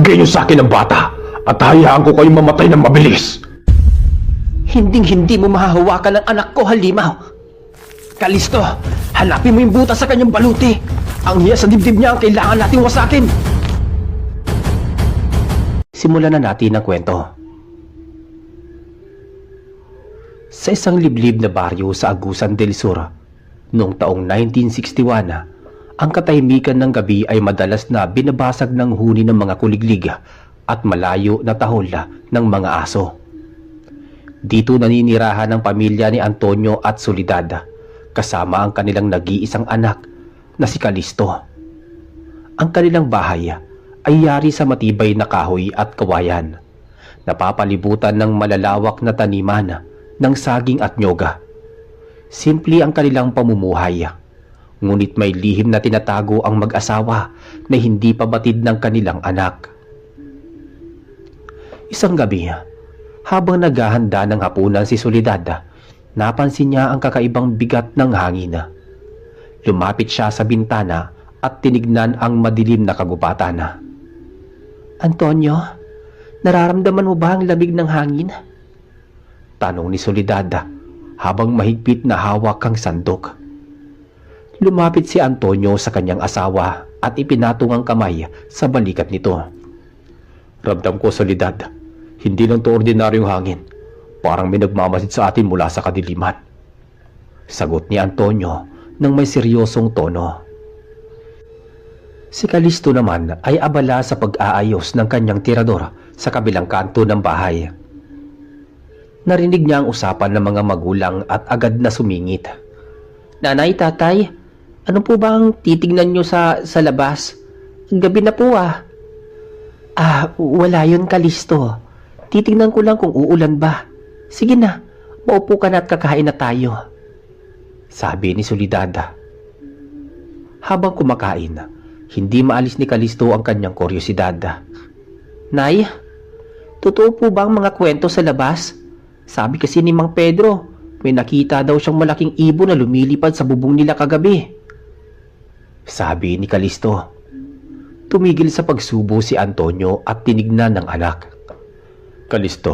Ibigay niyo sa akin ang bata at hayaan ko kayong mamatay ng mabilis. Hinding-hindi mo mahahawakan ang anak ko, halimaw. Kalisto, hanapin mo yung butas sa kanyang baluti. Ang hiya sa dibdib niya ang kailangan nating wasakin. Simulan na natin ang kwento. Sa isang liblib na baryo sa Agusan del Sur, noong taong 1961, ang katahimikan ng gabi ay madalas na binabasag ng huni ng mga kuliglig at malayo na tahol ng mga aso. Dito naninirahan ang pamilya ni Antonio at Soledad, kasama ang kanilang nag-iisang anak na si Kalisto. Ang kanilang bahay ay yari sa matibay na kahoy at kawayan, napapalibutan ng malalawak na taniman ng saging at nyoga. Simple ang kanilang pamumuhay, ngunit may lihim na tinatago ang mag-asawa na hindi pa batid ng kanilang anak. Isang gabi, habang naghahanda ng hapunan si Soledad, napansin niya ang kakaibang bigat ng hangin. Lumapit siya sa bintana at tinignan ang madilim na kagubatan. "Antonio, nararamdaman mo ba ang lamig ng hangin?" tanong ni Soledad habang mahigpit na hawak ang sandok. Lumapit si Antonio sa kanyang asawa at ipinatong ang kamay sa balikat nito. "Ramdam ko, Soledad, hindi lang to ordinaryong hangin. Parang may nagmamasid sa atin mula sa kadiliman," sagot ni Antonio nang may seryosong tono. Si Kalisto naman ay abala sa pag-aayos ng kanyang tirador sa kabilang kanto ng bahay. Narinig niya ang usapan ng mga magulang at agad na sumingit. "Nanay, tatay, ano po ba ang titignan nyo sa labas? Gabi na po ah." Wala yun, Kalisto. Titignan ko lang kung uulan ba. Sige na, maupo ka na at kakain na tayo," sabi ni Soledad. Habang kumakain, hindi maalis ni Kalisto ang kanyang kuryosidad. "Nay, totoo po ba ang mga kwento sa labas? Sabi kasi ni Mang Pedro, may nakita daw siyang malaking ibon na lumilipad sa bubong nila kagabi," sabi ni Kalisto. Tumigil sa pagsubo si Antonio at tinignan ng anak. "Kalisto,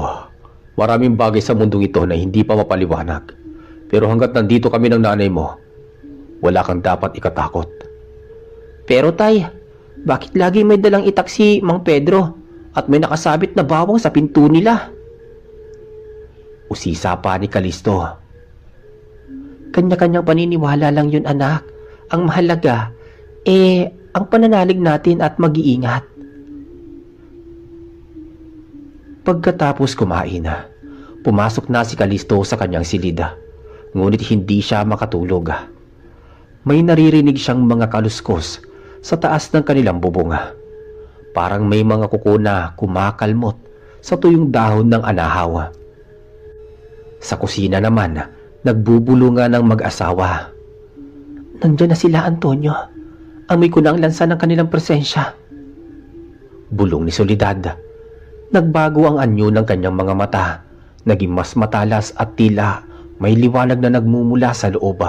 maraming bagay sa mundong ito na hindi pa mapaliwanag. Pero hanggat nandito kami ng nanay mo, wala kang dapat ikatakot." "Pero tay, bakit lagi may dalang itak si Mang Pedro at may nakasabit na bawang sa pinto nila?" usisa pa ni Kalisto. "Kanya-kanyang paniniwala lang yun, anak. Ang mahalaga, ang pananalig natin at mag-iingat." Pagkatapos kumain, pumasok na si Kalisto sa kanyang silid, ngunit hindi siya makatulog. May naririnig siyang mga kaluskos sa taas ng kanilang bubong. Parang may mga kuko na kumakalmot sa tuyong dahon ng anahaw. Sa kusina naman, nagbubulungan ng mag-asawa. "Nandiyan na sila, Antonio. Amoy ko na ang lansa ng kanilang presensya," bulong ni Soledad. Nagbago ang anyo ng kanyang mga mata, naging mas matalas at tila may liwanag na nagmumula sa loob.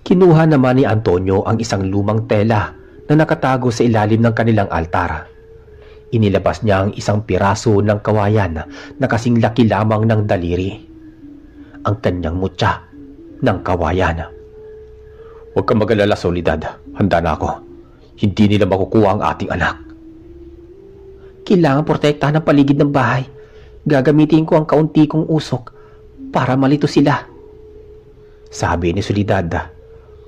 Kinuha naman ni Antonio ang isang lumang tela na nakatago sa ilalim ng kanilang altar. Inilabas niya ang isang piraso ng kawayan na kasing laki lamang ng daliri. Ang kanyang mutya ng kawayan. "Huwag kang mag-alala, Soledad. Handa na ako. Hindi nila makukuha ang ating anak." "Kailangan protektahan ang paligid ng bahay. Gagamitin ko ang kaunti kong usok para malito sila," sabi ni Soledad.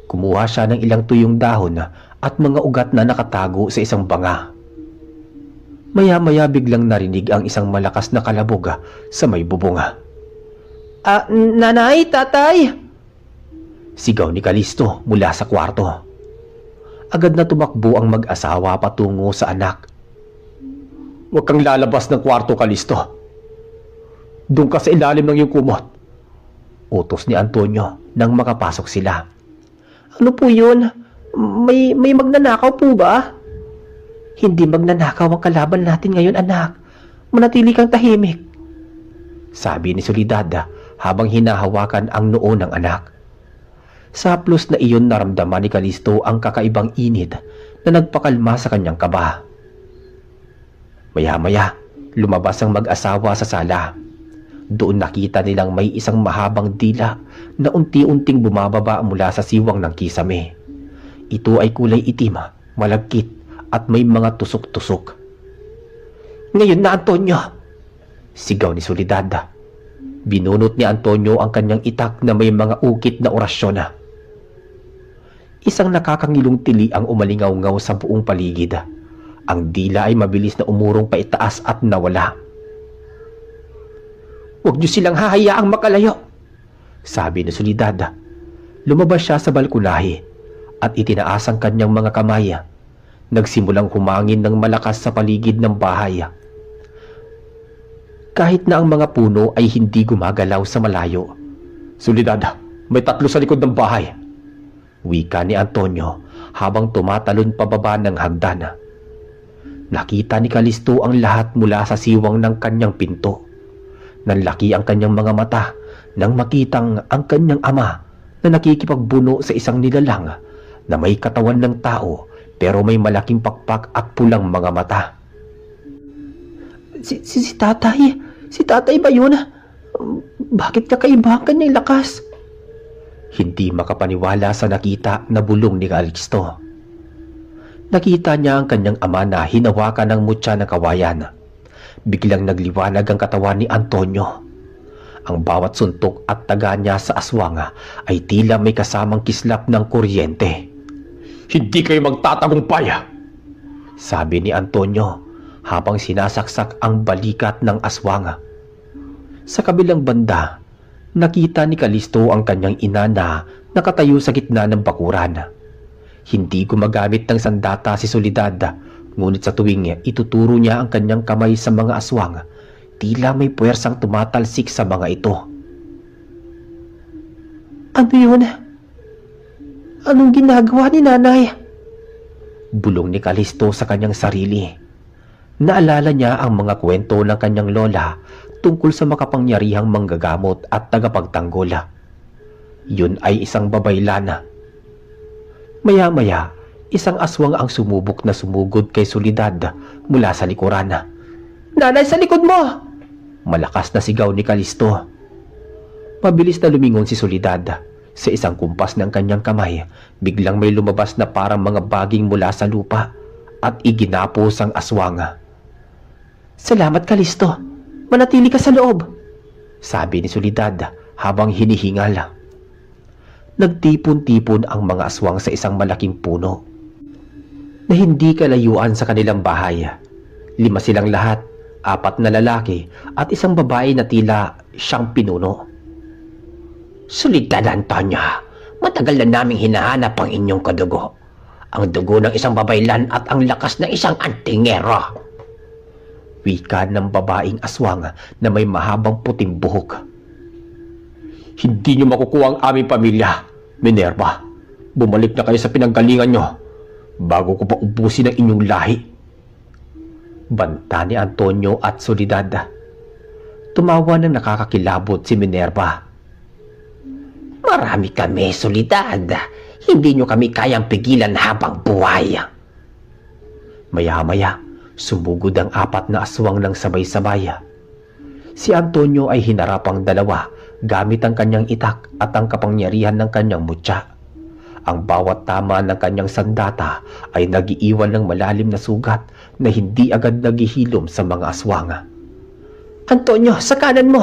Kumuha siya ng ilang tuyong dahon at mga ugat na nakatago sa isang banga. Maya-maya biglang narinig ang isang malakas na kalabog sa may bubunga. Nanay, tatay!" sigaw ni Kalisto mula sa kwarto. Agad na tumakbo ang mag-asawa patungo sa anak. "Huwag kang lalabas ng kwarto, Kalisto. Doon ka sa ilalim ng iyong kumot," utos ni Antonio nang makapasok sila. "Ano po yun? May magnanakaw po ba?" "Hindi magnanakaw ang kalaban natin ngayon, anak. Manatili kang tahimik," sabi ni Soledad habang hinahawakan ang noo ng anak. Sa haplos na iyon naramdaman ni Kalisto ang kakaibang init na nagpakalma sa kanyang kaba. Maya-maya, lumabas ang mag-asawa sa sala. Doon nakita nilang may isang mahabang dila na unti-unting bumababa mula sa siwang ng kisame. Ito ay kulay itim, malagkit at may mga tusok-tusok. "Ngayon na, Antonio!" sigaw ni Soledad. Binunot ni Antonio ang kanyang itak na may mga ukit na orasyon. Isang nakakangilong tili ang umalingaw-ngaw sa buong paligid. Ang dila ay mabilis na umurong paitaas at nawala. "Huwag niyo silang hahayaang makalayo," sabi ni Soledad. Lumabas siya sa balkonahe at itinaas ang kanyang mga kamay. Nagsimulang humangin ng malakas sa paligid ng bahay. Kahit na ang mga puno ay hindi gumagalaw sa malayo. "Soledad, may 3 sa likod ng bahay," wika ni Antonio habang tumatalon pababa ng hagdan. Nakita ni Calisto ang lahat mula sa siwang ng kanyang pinto. Nanlaki ang kanyang mga mata nang makitang ang kanyang ama na nakikipagbuno sa isang nilalang na may katawan ng tao pero may malaking pakpak at pulang mga mata. Si tatay? Si tatay ba yun? Bakit kakaiba ang kanyang lakas?" Hindi makapaniwala sa nakita na bulong ni Calisto. Nakita niya ang kanyang ama na hinawakan ng mutya na kawayan. Biglang nagliwanag ang katawan ni Antonio. Ang bawat suntok at taga niya sa aswang ay tila may kasamang kislap ng kuryente. Hindi kayo magtatagumpay! Sabi ni Antonio habang sinasaksak ang balikat ng aswang. Sa kabilang banda, nakita ni Calisto ang kanyang ina na nakatayo sa gitna ng bakuran. Hindi gumagamit ng sandata si Soledad, ngunit sa tuwing ituturo niya ang kanyang kamay sa mga aswang, tila may puwersang tumatalsik sa mga ito. "Ano yun? Anong ginagawa ni nanay?" Bulong ni Calisto sa kanyang sarili. Naalala niya ang mga kwento ng kanyang lola tungkol sa makapangyarihang manggagamot at tagapagtanggol. Yun ay isang babaylan. Maya-maya, isang aswang ang sumubok na sumugod kay Soledad mula sa likuran. "Nanay, sa likod mo!" Malakas na sigaw ni Calisto. Mabilis na lumingon si Soledad. Sa isang kumpas ng kanyang kamay, biglang may lumabas na parang mga baging mula sa lupa at iginapos ang aswang. "Salamat, Calisto. Manatili ka sa loob," sabi ni Soledad habang hinihingal. Nagtipon-tipon ang mga aswang sa isang malaking puno na hindi kalayuan sa kanilang bahay. 5 silang lahat, 4 na lalaki at isang babae na tila siyang pinuno. "Soledad, Antonio, matagal na naming hinahanap ang inyong kadugo. Ang dugo ng isang babaylan at ang lakas ng isang antingero," wika ng babaeng aswang na may mahabang puting buhok. Hindi niyo makukuha ang aming pamilya, Minerva. Bumalik na kayo sa pinanggalingan niyo bago ko pa ubusin ang inyong lahi. Banta ni Antonio at Soledad. Tumawa ng nakakakilabot si Minerva. "Marami kami, Soledad. Hindi nyo kami kayang pigilan habang buhay." Maya-maya, sumugod ang 4 na aswang ng sabay-sabay. Si Antonio ay hinarap ang 2 gamit ang kanyang itak at ang kapangyarihan ng kanyang mutya. Ang bawat tama ng kanyang sandata ay nagiiwan ng malalim na sugat na hindi agad naghihilom sa mga aswang. "Antonio, sa kanan mo!"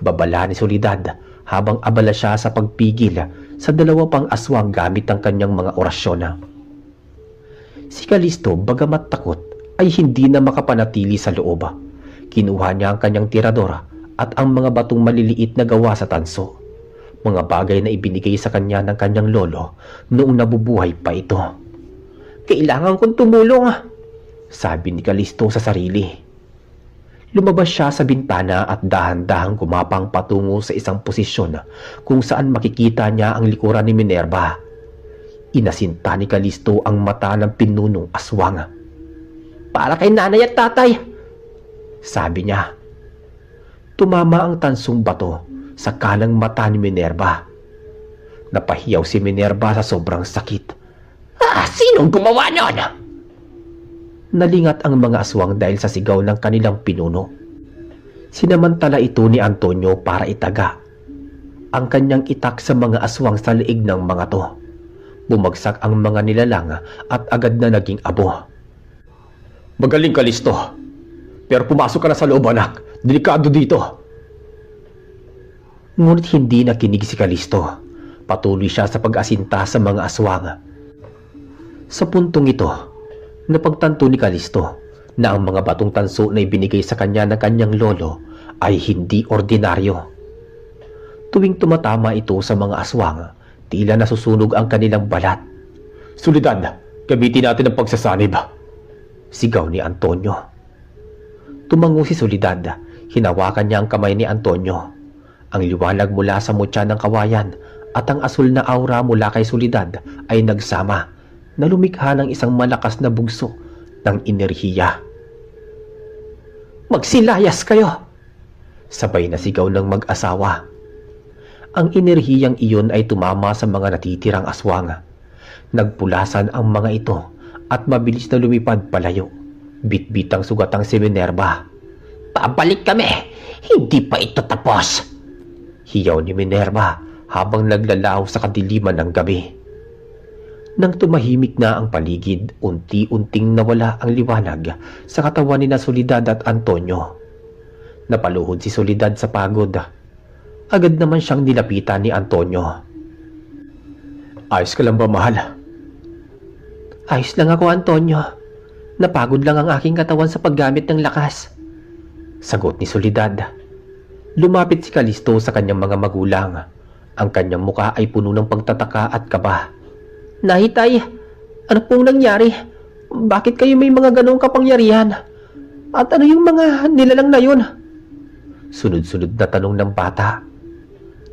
Babala ni Soledad habang abala siya sa pagpigil sa 2 pang aswang gamit ang kanyang mga orasyon. Si Calisto, bagamat takot, ay hindi na makapanatili sa loob. Kinuha niya ang kanyang tirador at ang mga batong maliliit na gawa sa tanso, mga bagay na ibinigay sa kanya ng kanyang lolo noong nabubuhay pa ito. "Kailangan kong tumulong," sabi ni Calisto sa sarili. Lumabas siya sa bintana at dahan-dahang gumapang patungo sa isang posisyon kung saan makikita niya ang likuran ni Minerva. Inasinta ni Calisto ang mata ng pinunong aswang. "Para kay nanay at tatay," sabi niya. Tumama ang tansong bato sa kanang mata ni Minerva. Napahiyaw si Minerva sa sobrang sakit. Sinong gumawa nun?" Nalingat ang mga aswang dahil sa sigaw ng kanilang pinuno. Sinamantala ito ni Antonio para itaga ang kanyang itak sa mga aswang sa leeg ng mga to. Bumagsak ang mga nilalang at agad na naging abo. Magaling, Kalisto. Pero pumasok ka na sa loob, anak. Delikado dito. Ngunit hindi nakinig si Kalisto. Patuloy siya sa pag-asinta sa mga aswang. Sa puntong ito, napagtanto ni Kalisto na ang mga batong tanso na ibinigay sa kanya ng kanyang lolo ay hindi ordinaryo. Tuwing tumatama ito sa mga aswang, tila nasusunog ang kanilang balat. Solidad, gamitin natin ang pagsasanib. Sigaw ni Antonio. Tumango si Solidad. Hinawakan niya ang kamay ni Antonio. Ang liwanag mula sa mutya ng kawayan at ang asul na aura mula kay Solidad ay nagsama na lumikha ng isang malakas na bugso ng enerhiya. Magsilayas kayo! Sabay na sigaw ng mag-asawa. Ang enerhiyang iyon ay tumama sa mga natitirang aswang. Nagpulasan ang mga ito at mabilis na lumipad palayo. Bitbitang sugatang si Minerva. Pabalik kami! Hindi pa ito tapos! Hiyaw ni Minerva habang naglalaho sa kadiliman ng gabi. Nang tumahimik na ang paligid, unti-unting nawala ang liwanag sa katawan ni Soledad at Antonio. Napaluhod si Soledad sa pagod. Agad naman siyang nilapitan ni Antonio. Ayos ka lang ba, mahal? Ayos lang ako, Antonio. Napagod lang ang aking katawan sa paggamit ng lakas. Sagot ni Soledad. Lumapit si Kalisto sa kanyang mga magulang. Ang kanyang muka ay puno ng pagtataka at kaba. Nahitay, ano pong nangyari? Bakit kayo may mga ganong kapangyarihan? At ano yung mga nilalang na yun? Sunod-sunod na tanong ng bata.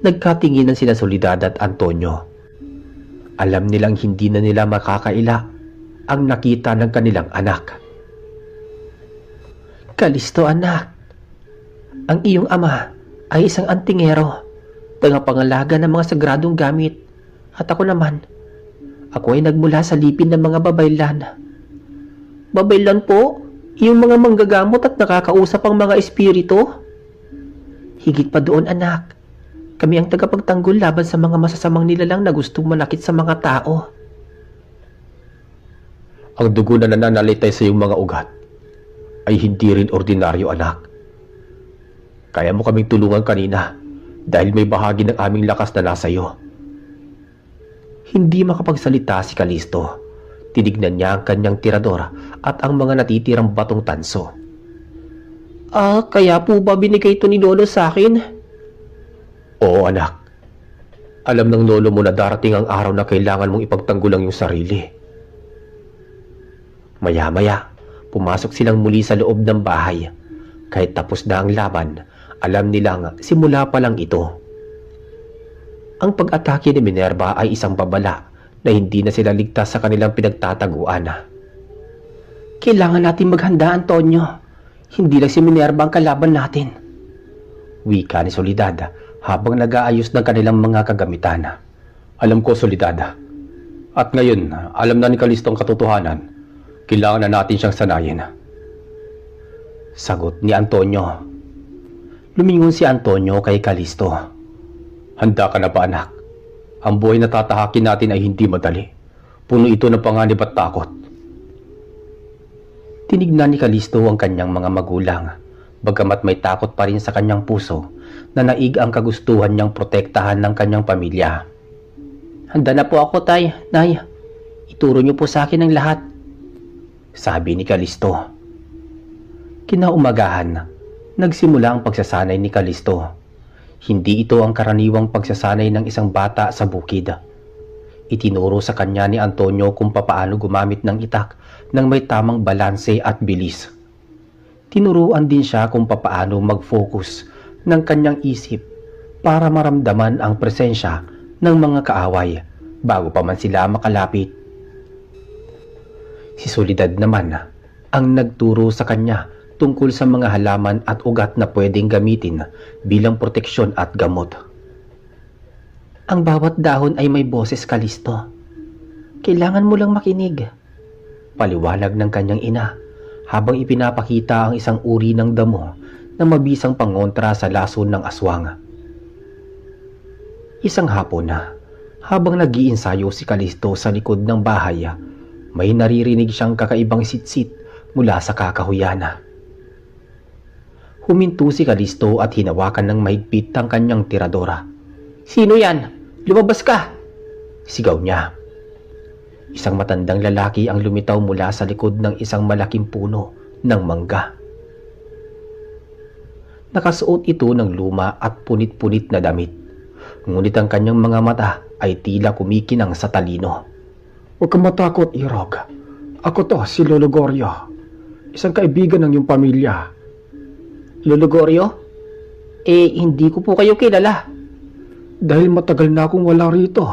Nagkatinginan sila Soledad at Antonio. Alam nilang hindi na nila makakaila ang nakita ng kanilang anak. Kalisto, anak. Ang iyong ama ay isang antingero, tagapangalaga ng mga sagradong gamit. At ako naman, ako ay nagmula sa lipin ng mga babaylan. Babaylan po? Yung mga manggagamot at nakakausap ang mga espiritu? Higit pa doon, anak. Kami ang tagapagtanggol laban sa mga masasamang nilalang na gustong manakit sa mga tao. Ang dugo na nananalitay sa iyong mga ugat ay hindi rin ordinaryo, anak. Kaya mo kaming tulungan kanina dahil may bahagi ng aming lakas na nasa iyo. Hindi makapagsalita si Kalisto. Tinignan niya ang kanyang tirador at ang mga natitirang batong tanso. Kaya po ba binigay ito ni Lolo sa akin? Oo, anak. Alam ng lolo mo na darating ang araw na kailangan mong ipagtanggol ang iyong sarili. Maya-maya, pumasok silang muli sa loob ng bahay. Kahit tapos na ang laban, alam nilang simula pa lang ito. Ang pag-atake ni Minerva ay isang babala na hindi na sila ligtas sa kanilang pinagtataguan. Kailangan natin maghanda, Antonio. Hindi lang si Minerva ang kalaban natin. Wika ni Soledad habang nag-aayos ng kanilang mga kagamitan. Alam ko, Soledad. At ngayon, alam na ni Kalisto ang katotohanan. Kailangan na natin siyang sanayin. Sagot ni Antonio. Lumingon si Antonio kay Kalisto. Handa ka na ba, anak? Ang buhay na tatahakin natin ay hindi madali. Puno ito ng panganib at takot. Tinignan ni Kalisto ang kanyang mga magulang. Bagamat may takot pa rin sa kanyang puso, na naig ang kagustuhan niyang protektahan ng kanyang pamilya. Handa na po ako, Tay. Nay, ituro niyo po sa akin ang lahat. Sabi ni Kalisto. Kinaumagahan, nagsimula ang pagsasanay ni Kalisto. Hindi ito ang karaniwang pagsasanay ng isang bata sa bukid. Itinuro sa kanya ni Antonio kung papaano gumamit ng itak ng may tamang balanse at bilis. Tinuruan din siya kung papaano mag-focus ng kanyang isip para maramdaman ang presensya ng mga kaaway bago pa man sila makalapit. Si Soledad naman ang nagturo sa kanya tungkol sa mga halaman at ugat na pwedeng gamitin bilang proteksyon at gamot. Ang bawat dahon ay may boses, Kalisto. Kailangan mo lang makinig. Paliwanag ng kanyang ina habang ipinapakita ang isang uri ng damo na mabisang pangontra sa lason ng aswang. Isang hapon na, habang nag-iinsayo si Kalisto sa likod ng bahay, may naririnig siyang kakaibang sitsit mula sa kakahuyan. Huminto si Kalisto at hinawakan ng mahigpit ang kanyang tiradora. "Sino yan? Lumabas ka!" sigaw niya. Isang matandang lalaki ang lumitaw mula sa likod ng isang malaking puno ng mangga. Nakasuot ito ng luma at punit-punit na damit, ngunit ang kanyang mga mata ay tila kumikinang sa talino. Huwag kang matakot, Irog. Ako to, si Lolo Goryo. Isang kaibigan ng iyong pamilya. "Lolo Goryo? Hindi ko po kayo kilala." Dahil matagal na akong wala rito,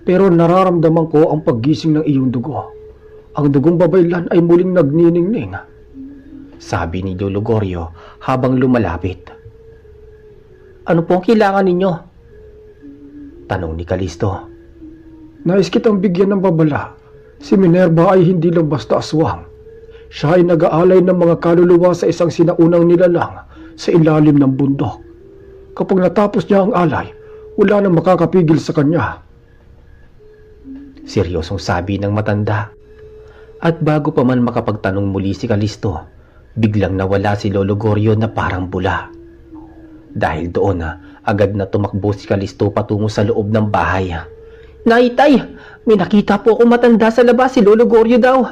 pero nararamdaman ko ang paggising ng iyong dugo. Ang dugong babaylan ay muling nagniningning, sabi ni Lolo Goryo habang lumalapit. "Ano po ang kailangan ninyo?" tanong ni Kalisto. Nais kitang bigyan ng babala. Si Minerva ay hindi lang basta aswang. Siya ay nag-aalay ng mga kaluluwa sa isang sinaunang nilalang sa ilalim ng bundok. Kapag natapos niya ang alay, wala nang makakapigil sa kanya. Seryosong sabi ng matanda. At bago pa man makapagtanong muli si Kalisto, biglang nawala si Lolo Goryo na parang bula. Dahil doon agad na tumakbo si Kalisto patungo sa loob ng bahay. "Nay, tay! May nakita po akong matanda sa labas, si Lolo Goryo daw."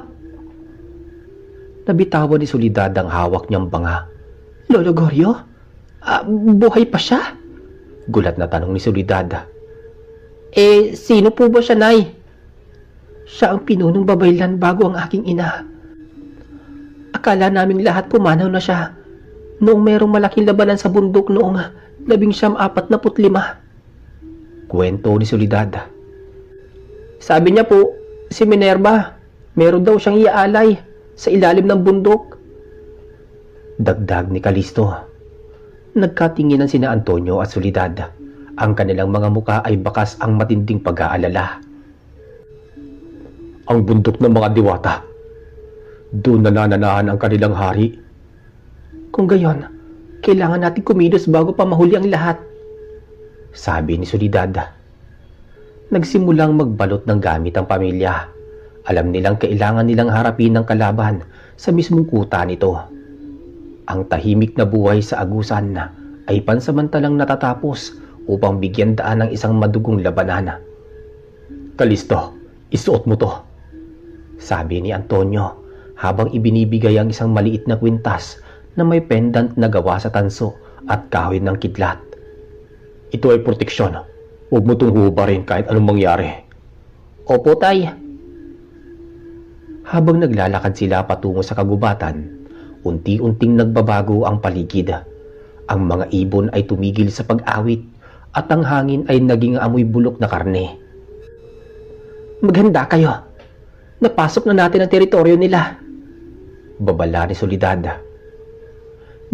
Nabitawan ni Soledad ang hawak niyang banga. "Lolo Goryo? Buhay pa siya?" gulat na tanong ni Soledad. Sino po ba siya, Nay?" "Siya ang pinunong babaylan bago ang aking ina. Akala naming lahat pumanaw na siya noong merong malaking labanan sa bundok noong 1945. Kwento ni Soledad. "Sabi niya po, si Minerva, meron daw siyang iaalay sa ilalim ng bundok." Dagdag ni Kalisto. Nagkatinginan sina Antonio at Soledad. Ang kanilang mga muka ay bakas ang matinding pag-aalala. Ang bundok ng mga diwata. Doon nanananahan ang kanilang hari. "Kung gayon, kailangan natin kumilos bago pa mahuli ang lahat," sabi ni Soledad. Nagsimulang magbalot ng gamit ang pamilya. Alam nilang kailangan nilang harapin ang kalaban sa mismong kuta nito. Ang tahimik na buhay sa agusan ay pansamantalang natatapos upang bigyan daan ng isang madugong labanan. "Kalisto, isuot mo to," sabi ni Antonio habang ibinibigay ang isang maliit na kwintas na may pendant na gawa sa tanso at kahoy ng kidlat. "Ito ay proteksyon. Huwag mo itong hubarin kahit anong mangyari." "Opo, tay." Habang naglalakad sila patungo sa kagubatan, unti-unting nagbabago ang paligid. Ang mga ibon ay tumigil sa pag-awit at ang hangin ay naging amoy bulok na karne. "Maghanda kayo. Napasok na natin ang teritoryo nila," babala ni Soledad.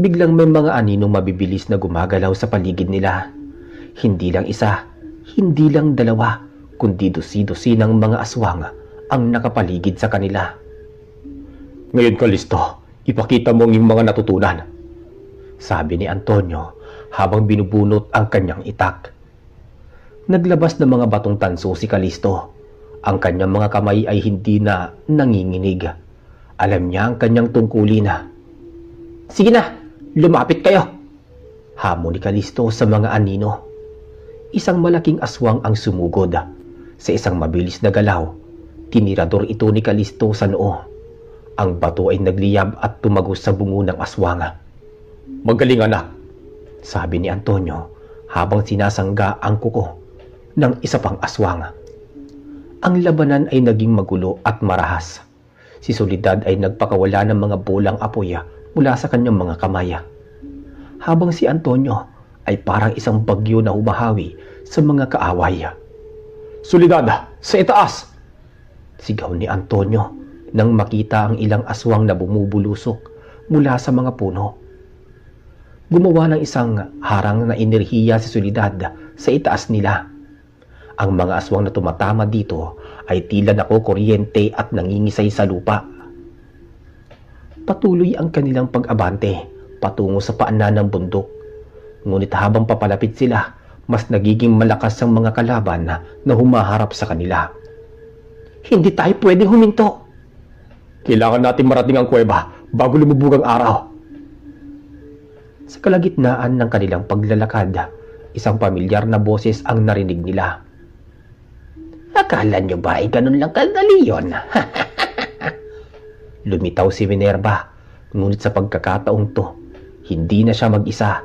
Biglang may mga aninong mabibilis na gumagalaw sa paligid nila. Hindi lang isa, hindi lang dalawa, kundi dosi-dosi ng mga aswang ang nakapaligid sa kanila. "Ngayon, Kalisto, ipakita mo ang iyong mga natutunan," sabi ni Antonio habang binubunot ang kanyang itak. Naglabas ng mga batong tanso si Kalisto. Ang kanyang mga kamay ay hindi na nanginginig. Alam niya ang kanyang tungkulin. "Sige na, lumapit kayo," hamon ni Kalisto sa mga anino. Isang malaking aswang ang sumugod. Sa isang mabilis na galaw, tinirador ito ni Kalisto sa noo. Ang bato ay nagliyab at tumagos sa bungo ng aswang. "Magaling, anak," sabi ni Antonio habang sinasangga ang kuko ng isa pang aswang. Ang labanan ay naging magulo at marahas. Si Soledad ay nagpakawala ng mga bolang apoy mula sa kanyang mga kamay. Habang si Antonio ay parang isang bagyo na humahawi sa mga kaaway. "Soledad, sa itaas!" sigaw ni Antonio nang makita ang ilang aswang na bumubulusok mula sa mga puno. Gumawa ng isang harang na enerhiya si Soledad sa itaas nila. Ang mga aswang na tumatama dito ay tila nakukuryente at nangingisay sa lupa. Patuloy ang kanilang pag-abante patungo sa paanan ng bundok. Ngunit habang papalapit sila, mas nagiging malakas ang mga kalaban na humaharap sa kanila. Hindi tayo pwedeng huminto. Kailangan natin marating ang kuweba bago lumubog ang araw. Sa kalagitnaan ng kanilang paglalakad, isang pamilyar na boses ang narinig nila. Akala nyo ba ay ganun lang kadali yun? Lumitaw si Minerva, ngunit sa pagkakataong to, hindi na siya mag-isa.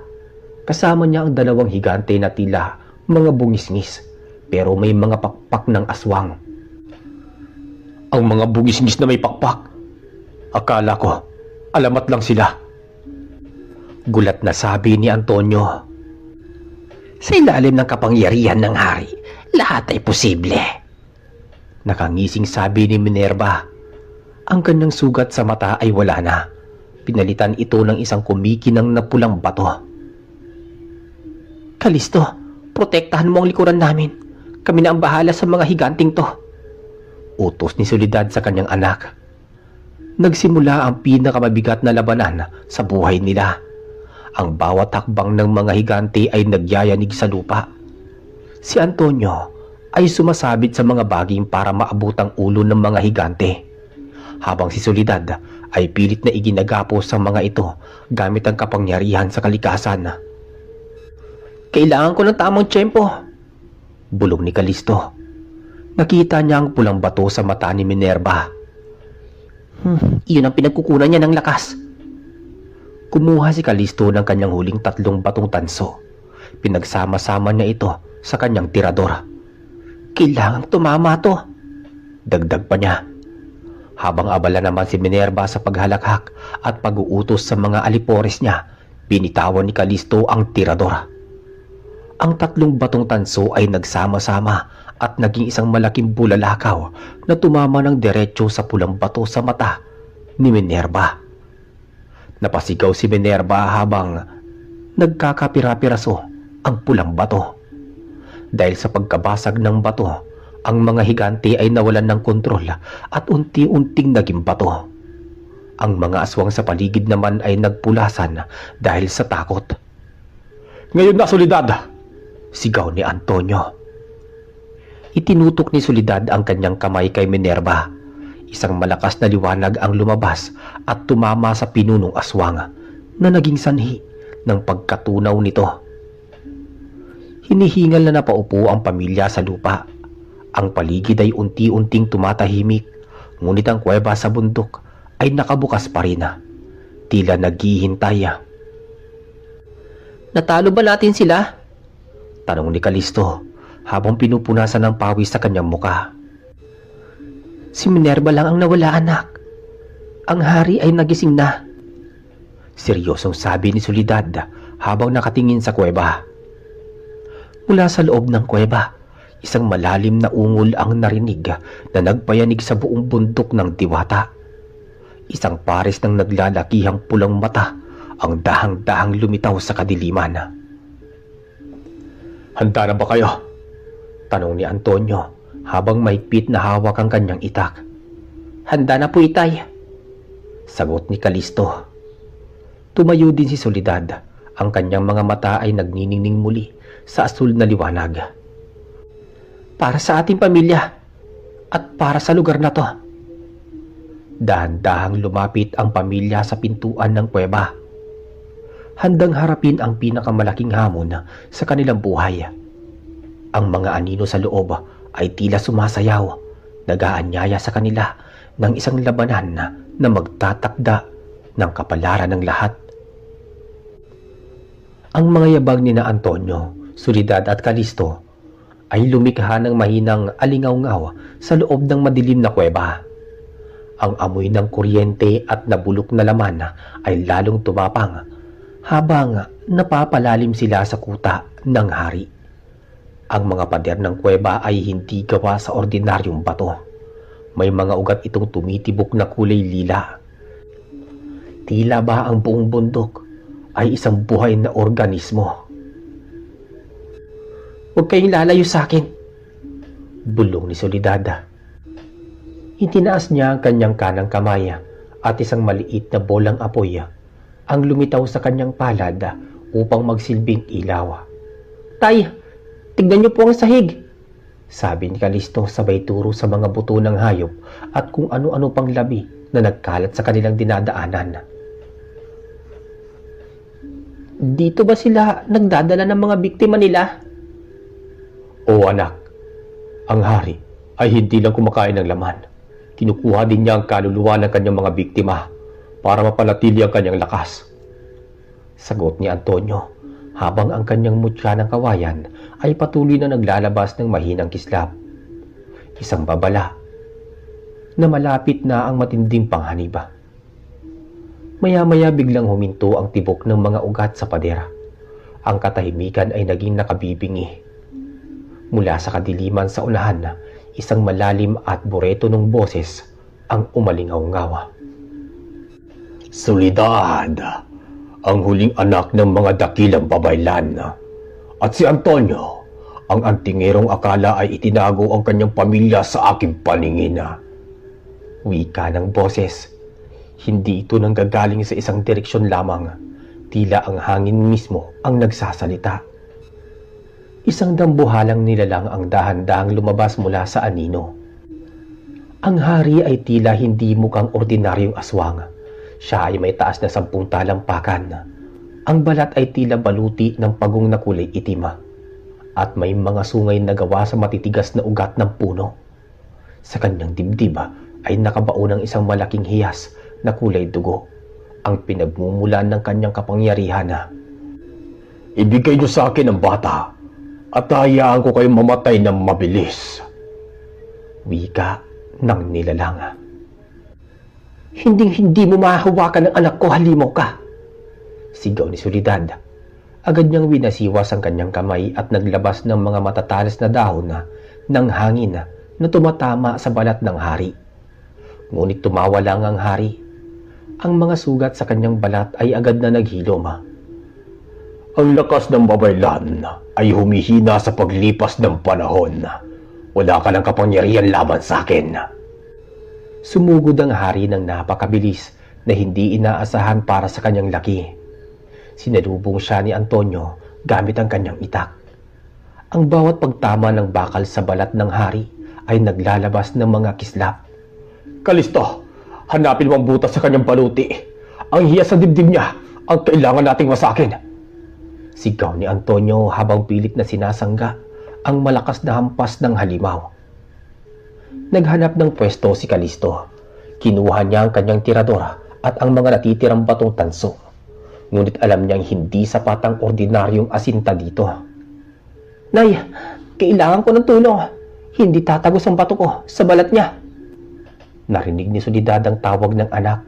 Kasama niya ang dalawang higante na tila mga bungisngis, pero may mga pakpak ng aswang. Ang mga bungisngis na may pakpak? Akala ko, alamat lang sila. Gulat na sabi ni Antonio. Sa ilalim ng kapangyarihan ng hari, lahat ay posible. Nakangising sabi ni Minerva. Ang kanyang sugat sa mata ay wala na. Pinalitan ito ng isang kumikinang na pulang bato. Kalisto, protektahan mo ang likuran namin. Kami na ang bahala sa mga higanting to. Utos ni Soledad sa kanyang anak. Nagsimula ang pinakamabigat na labanan sa buhay nila. Ang bawat hakbang ng mga higante ay nagyayanig sa lupa. Si Antonio ay sumasabit sa mga baging para maabot ang ulo ng mga higante, habang si Soledad ay pilit na iginagapos sa mga ito gamit ang kapangyarihan sa kalikasan. Kailangan ko ng tamang tiyempo. Bulong ni Kalisto. Nakita niya ang pulang bato sa mata ni Minerva. Iyon ang pinagkukunan niya ng lakas. Kumuha si Kalisto ng kanyang huling 3 batong tanso. Pinagsama-sama niya ito sa kanyang tirador. Kailangang tumama to. Dagdag pa niya. Habang abala naman si Minerva sa paghalakhak at pag-uutos sa mga alipores niya, binitawan ni Kalisto ang tirador. Ang 3 batong tanso ay nagsama-sama at naging isang malaking bulalakaw na tumama ng diretso sa pulang bato sa mata ni Minerva. Napasigaw si Minerva habang nagkakapira-piraso ang pulang bato. Dahil sa pagkabasag ng bato, ang mga higante ay nawalan ng kontrol at unti-unting naging bato. Ang mga aswang sa paligid naman ay nagpulasan dahil sa takot. "Ngayon na, Soledad!" sigaw ni Antonio. Itinutok ni Soledad ang kanyang kamay kay Minerva. Isang malakas na liwanag ang lumabas at tumama sa pinunong aswang na naging sanhi ng pagkatunaw nito. Hinihingal na napaupo ang pamilya sa lupa. Ang paligid ay unti-unting tumatahimik, ngunit ang kuweba sa bundok ay nakabukas pa rin. Tila naghihintay. Natalo ba natin sila? Tanong ni Kalisto habang pinupunasan ng pawis sa kanyang muka. Si Minerva lang ang nawala, anak. Ang hari ay nagising na. Seryosong sabi ni Soledad habang nakatingin sa kuweba. Mula sa loob ng kuweba, isang malalim na ungol ang narinig na nagpayanig sa buong bundok ng diwata. Isang pares ng naglalakihang pulang mata ang dahang-dahang lumitaw sa kadiliman. "Handa na ba kayo?" tanong ni Antonio habang mahigpit na hawak ang kanyang itak. Handa na po, itay. Sagot ni Kalisto. Tumayo din si Soledad. Ang kanyang mga mata ay nagniningning muli sa asul na liwanag. Para sa ating pamilya at para sa lugar na to. Dahan-dahang lumapit ang pamilya sa pintuan ng kuweba. Handang harapin ang pinakamalaking hamon sa kanilang buhay. Ang mga anino sa loob ay tila sumasayaw, nag-aanyaya sa kanila ng isang labanan na magtatakda ng kapalaran ng lahat. Ang mga yabag ni na Antonio, Soledad at Kalisto ay lumikha ng mahinang alingaw-ngaw sa loob ng madilim na kuweba. Ang amoy ng kuryente at nabulok na laman ay lalong tumapang habang napapalalim sila sa kuta ng hari. Ang mga pader ng kuweba ay hindi gawa sa ordinaryong bato. May mga ugat itong tumitibok na kulay lila. Tila ba ang buong bundok ay isang buhay na organismo? Huwag kayong lalayo sa akin. Bulong ni Soledad. Itinaas niya ang kanyang kanang kamay. at isang maliit na bolang apoy ang lumitaw sa kanyang palad upang magsilbing ilaw. "Tay, tignan niyo po ang sahig," sabi ni Kalisto sabay turo sa mga buto ng hayop at kung ano-ano pang labi na nagkalat sa kanilang dinadaanan. "Dito ba sila nagdadala ng mga biktima nila?" "Oo anak, ang hari ay hindi lang kumakain ng laman. Kinukuha din niya ang kaluluwa ng kanyang mga biktima para mapanatili ang kanyang lakas," sagot ni Antonio habang ang kanyang mutya ng kawayan ay patuloy na naglalabas ng mahinang kislap. Isang babala na malapit na ang matinding panghaniba. Maya-maya biglang huminto ang tibok ng mga ugat sa padera. Ang katahimikan ay naging nakabibingi. Mula sa kadiliman sa unahan, isang malalim at bureto ng boses ang umalingaw-ngaw. "Soledad, ang huling anak ng mga dakilang babaylan. At si Antonio, ang antingerong akala ay itinago ang kanyang pamilya sa aking paningin." Wika ng boses. Hindi ito nanggagaling sa isang direksyon lamang. Tila ang hangin mismo ang nagsasalita. Isang dambuhalang nilalang ang dahan-dahang lumabas mula sa anino. Ang hari ay tila hindi mukhang ordinaryong aswang. Siya ay may taas na 10 talampakan. Ang balat ay tila baluti ng pagong na kulay itim. At may mga sungay na gawa sa matitigas na ugat ng puno. Sa kanyang dibdib ay nakabao ng isang malaking hiyas na kulay dugo. Ang pinagmumulan ng kanyang kapangyarihan. "Ibigay niyo sa akin ang bata at hayaan ko kayong mamatay ng mabilis," wika ng nilalang. "Hinding-hindi mo mahahawakan ng anak ko, halimaw ka!" sigaw ni Soledad. Agad niyang winasiwas ang kanyang kamay at naglabas ng mga matatalas na dahon ng hangin na tumatama sa balat ng hari. Ngunit tumawa lang ang hari. Ang mga sugat sa kanyang balat ay agad na naghilom. "Ang lakas ng babaylan ay humihina sa paglipas ng panahon. Wala ka ng kapangyarihan laban sa akin." Sumugod ang hari ng napakabilis na hindi inaasahan para sa kanyang laki. Sinalubong siya ni Antonio gamit ang kanyang itak. Ang bawat pagtama ng bakal sa balat ng hari ay naglalabas ng mga kislap. "Kalisto, hanapin mo ang butas sa kanyang baluti. Ang hiyas sa dibdib niya ang kailangan nating masakin," sigaw ni Antonio habang pilit na sinasangga ang malakas na hampas ng halimaw. Naghanap ng pwesto si Kalisto. Kinuha niya ang kanyang tirador at ang mga natitirang batong tanso. Ngunit alam niyang hindi sapat ang ordinaryong asinta dito. "Nay, kailangan ko ng tulong. Hindi tatagos ang bato ko sa balat niya." Narinig ni Soledad ang tawag ng anak.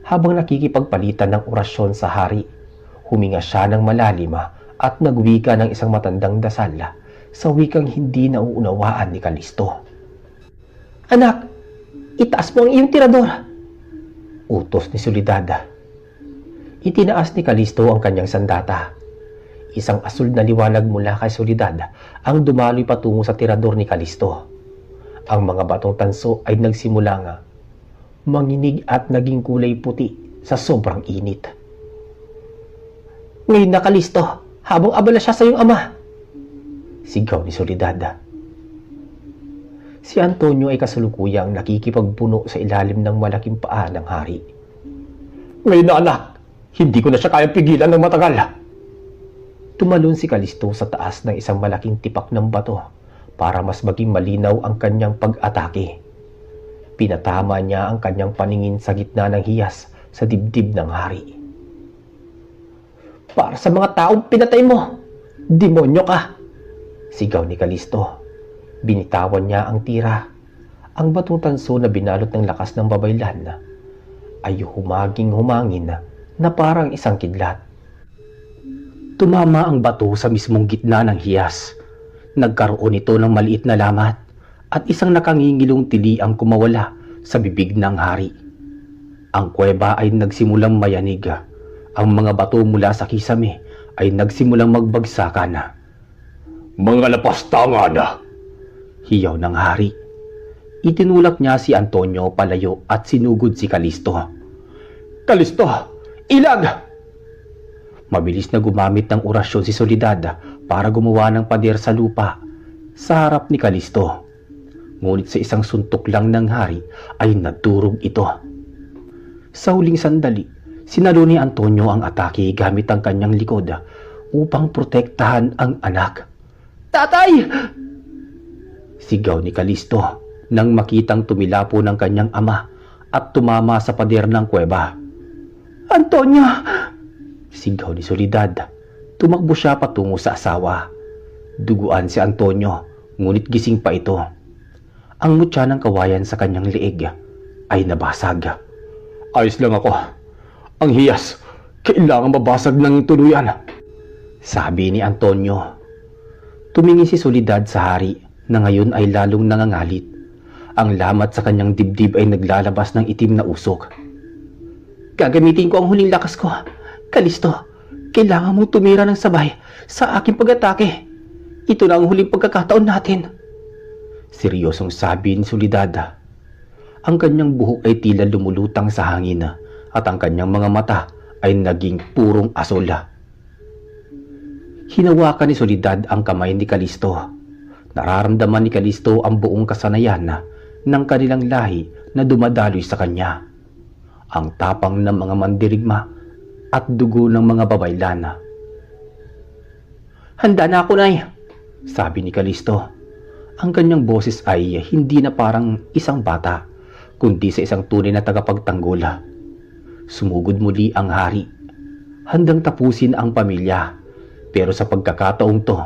Habang nakikipagpalitan ng orasyon sa hari, huminga siya ng malalim at nagwika ng isang matandang dasal sa wikang hindi nauunawaan ni Kalisto. "Anak, itaas mo ang iyong tirador," utos ni Soledad. Itinaas ni Kalisto ang kanyang sandata. Isang asul na liwanag mula kay Soledad ang dumaloy patungo sa tirador ni Kalisto. Ang mga batong tanso ay nagsimula manginig at naging kulay puti sa sobrang init. "Ngayon na, Kalisto, habang abala siya sa iyong ama," sigaw ni Soledad. Si Antonio ay kasalukuyang nakikipagpuno sa ilalim ng malaking paa ng hari. "Ngayon na anak, hindi ko na siya kayang pigilan ng matagal." Tumalon si Kalisto sa taas ng isang malaking tipak ng bato para mas maging malinaw ang kanyang pag-atake. Pinatama niya ang kanyang paningin sa gitna ng hiyas sa dibdib ng hari. "Para sa mga taong pinatay mo, demonyo ka!" sigaw ni Kalisto. Binitawan niya ang tira. Ang batong tanso na binalot ng lakas ng babaylan ay humaging-humangin na parang isang kidlat. Tumama ang bato sa mismong gitna ng hiyas. Nagkaroon ito ng maliit na lamat at isang nakangingilong tili ang kumawala sa bibig ng hari. Ang kuweba ay nagsimulang mayanig. Ang mga bato mula sa kisame ay nagsimulang magbagsakan. "Mga lapastangan!" Hiyaw ng hari. Itinulak niya si Antonio palayo at sinugod si Kalisto. Kalisto! Ilag! Mabilis na gumamit ng orasyon si Soledad para gumawa ng pader sa lupa sa harap ni Kalisto. Ngunit sa isang suntok lang ng hari ay nadurog ito. Sa huling sandali, sinalo ni Antonio ang atake gamit ang kanyang likod upang protektahan ang anak. Tatay! Sigaw ni Kalisto nang makitang tumilapo ng kanyang ama at tumama sa pader ng kuweba. Antonio! Sigaw ni Soledad. Tumakbo siya patungo sa asawa. Duguan si Antonio, ngunit gising pa ito. Ang mutya ng kawayan sa kanyang liig ay nabasag. Ayos lang ako. Ang hiyas, kailangan mabasag ng tuluyan, sabi ni Antonio. Tumingin si Soledad sa hari na ngayon ay lalong nangangalit. Ang lamat sa kanyang dibdib ay naglalabas ng itim na usok. Gagamitin ko ang huling lakas ko. Kalisto, kailangan mong tumira ng sabay sa aking pag-atake. Ito na ang huling pagkakataon natin. Seryosong sabi ni Soledad. Ang kanyang buhok ay tila lumulutang sa hangin at ang kanyang mga mata ay naging purong asul. Hinawakan ni Soledad ang kamay ni Kalisto. Nararamdaman ni Kalisto ang buong kasanayan ng kanilang lahi na dumadaloy sa kanya. Ang tapang ng mga mandirigma at dugo ng mga babaylan. Handa na ako, Nay, sabi ni Kalisto. Ang kanyang boses ay hindi na parang isang bata, kundi sa isang tunay na tagapagtanggol. Sumugod muli ang hari, handang tapusin ang pamilya, pero sa pagkakataong to,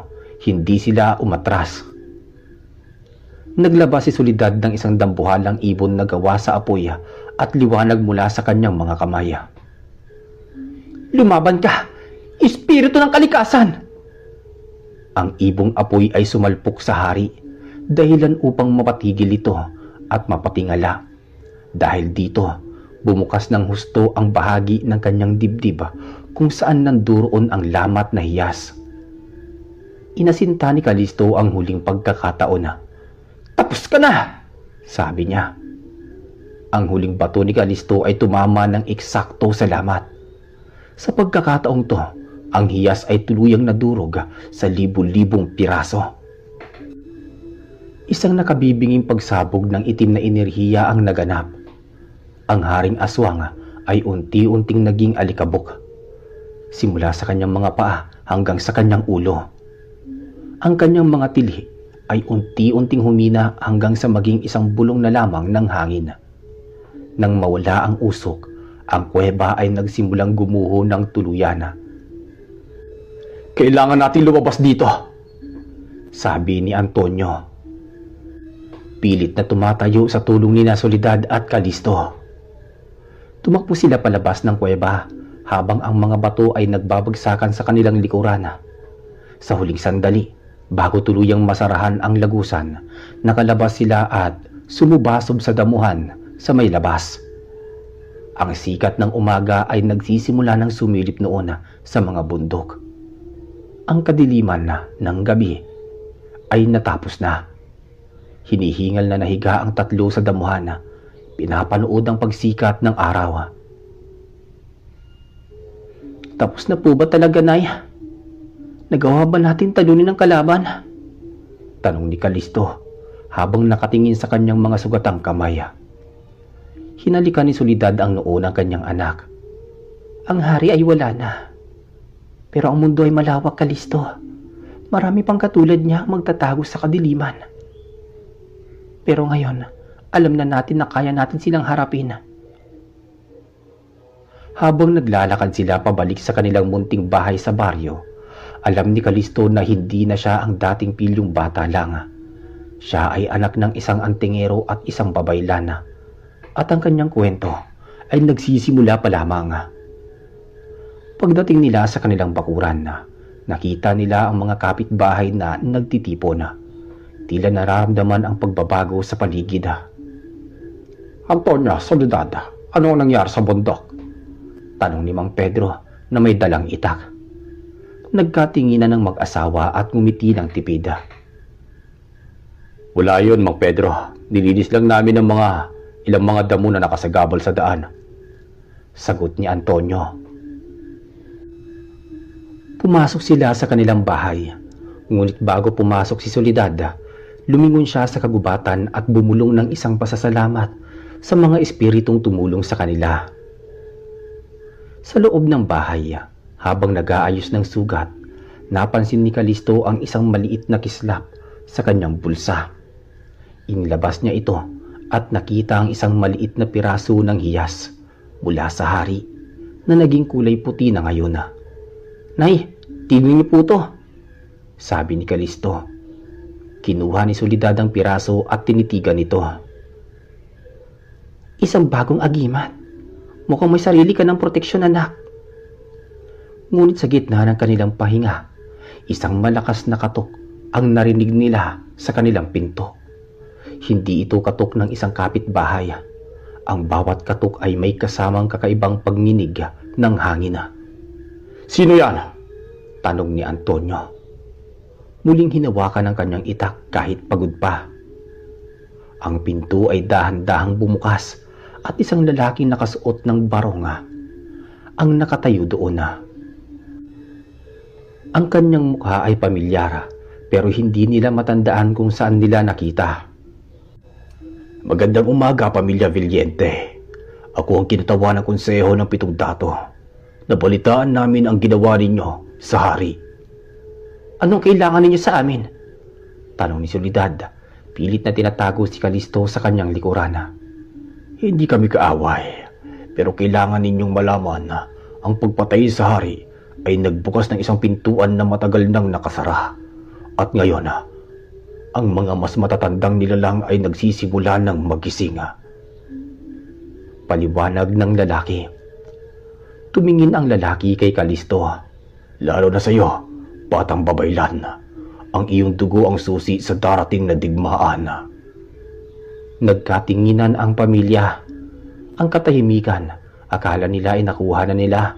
hindi sila umatras. Naglabas si Soledad ng isang dambuhalang ibon na gawa sa apoy at liwanag mula sa kanyang mga kamay. Lumaban ka! Espiritu ng kalikasan! Ang ibong apoy ay sumalpok sa hari, dahilan upang mapatigil ito at mapatingala. Dahil dito, bumukas ng husto ang bahagi ng kanyang dibdib kung saan nanduroon ang lamat na hiyas. Inasinta ni Kalisto ang huling pagkakataon. Tapos ka na! Sabi niya. Ang huling bato ni Kalisto ay tumama ng eksakto sa lamat. Sa pagkakataong to, ang hiyas ay tuluyang nadurog sa libu-libong piraso. Isang nakabibinging pagsabog ng itim na enerhiya ang naganap. Ang haring aswang ay unti-unting naging alikabok. Simula sa kanyang mga paa hanggang sa kanyang ulo. Ang kanyang mga tili ay unti-unting humina hanggang sa maging isang bulong na lamang ng hangin. Nang mawala ang usok, ang kuweba ay nagsimulang gumuho ng tuluyan. Kailangan nating lumabas dito, sabi ni Antonio. Pilit na tumatayo sa tulong ni Soledad at Kalisto. Tumakbo sila palabas ng kuweba habang ang mga bato ay nagbabagsakan sa kanilang likuran. Sa huling sandali, bago tuluyang masarahan ang lagusan, nakalabas sila at sumubasob sa damuhan sa may labas. Ang sikat ng umaga ay nagsisimula ng sumilip noon sa mga bundok. Ang kadiliman ng gabi ay natapos na. Hinihingal na nahiga ang tatlo sa damuhan. Pinapanood ang pagsikat ng araw. Tapos na po ba talaga, Nay? Nagawa ba natin talunin ng kalaban? Tanong ni Kalisto habang nakatingin sa kanyang mga sugatang kamay. Hinalikan ni Soledad ang noo ng kanyang anak. Ang hari ay wala na. Pero ang mundo ay malawak, Kalisto. Marami pang katulad niya magtatago sa kadiliman. Pero ngayon, alam na natin na kaya natin silang harapin. Habang naglalakad sila pabalik sa kanilang munting bahay sa baryo, alam ni Kalisto na hindi na siya ang dating pilyong bata lang. Siya ay anak ng isang antingero at isang babaylan. At ang kanyang kwento ay nagsisimula pa lamang. Pagdating nila sa kanilang bakuran, nakita nila ang mga kapitbahay na nagtitipon. Tila nararamdaman ang pagbabago sa paligid. Antonio, Soledad, ano ang nangyari sa bundok? Tanong ni Mang Pedro na may dalang itak. Nagkatinginan ng mag-asawa at ngumiti ng tipid. Wala yun, Mang Pedro. Nilinis lang namin ng ilang mga damo na nakasagabal sa daan. Sagot ni Antonio. Pumasok sila sa kanilang bahay. Ngunit bago pumasok si Soledad, lumingon siya sa kagubatan at bumulong ng isang pasasalamat sa mga espiritong tumulong sa kanila. Sa loob ng bahay, habang nag-aayos ng sugat, napansin ni Kalisto ang isang maliit na kislap sa kanyang bulsa. Inilabas niya ito at nakita ang isang maliit na piraso ng hiyas mula sa hari na naging kulay puti na ngayon. "Nay, tingnan niyo po to," sabi ni Kalisto. Kinuha ni Soledad ang piraso at tinitigan ito. "Isang bagong agimat. Mukhang may sarili ka ng proteksyon, anak." Ngunit sa gitna ng kanilang pahinga, isang malakas na katok ang narinig nila sa kanilang pinto. Hindi ito katok ng isang kapitbahay. Ang bawat katok ay may kasamang kakaibang pagninig ng hangin. "Sino yan?" tanong ni Antonio. Muling hinawakan ng kanyang itak kahit pagod pa. Ang pinto ay dahan-dahang bumukas at isang lalaking nakasuot ng baronga ang nakatayo doon. Ang kanyang mukha ay pamilyara pero hindi nila matandaan kung saan nila nakita. "Magandang umaga, Pamilya Villente. Ako ang kinatawa ng konseho ng 7 dato. Nabalitaan namin ang ginawa ninyo sa hari." "Anong kailangan ninyo sa amin?" tanong ni Soledad. Pilit na tinatago si Kalisto sa kanyang likuran. "Hindi kami kaaway, pero kailangan ninyong malaman na ang pagpatay sa hari ay nagbukas ng isang pintuan na matagal nang nakasara. At ngayon, ang mga mas matatandang nilalang ay nagsisimula ng magising." Paliwanag ng lalaki. Tumingin ang lalaki kay Kalisto. "Lalo na sa iyo, batang babaylan. Ang iyong dugo ang susi sa darating na digmaan." Nagkatinginan ang pamilya. Ang katahimikan, akala nila ay nakuha na nila.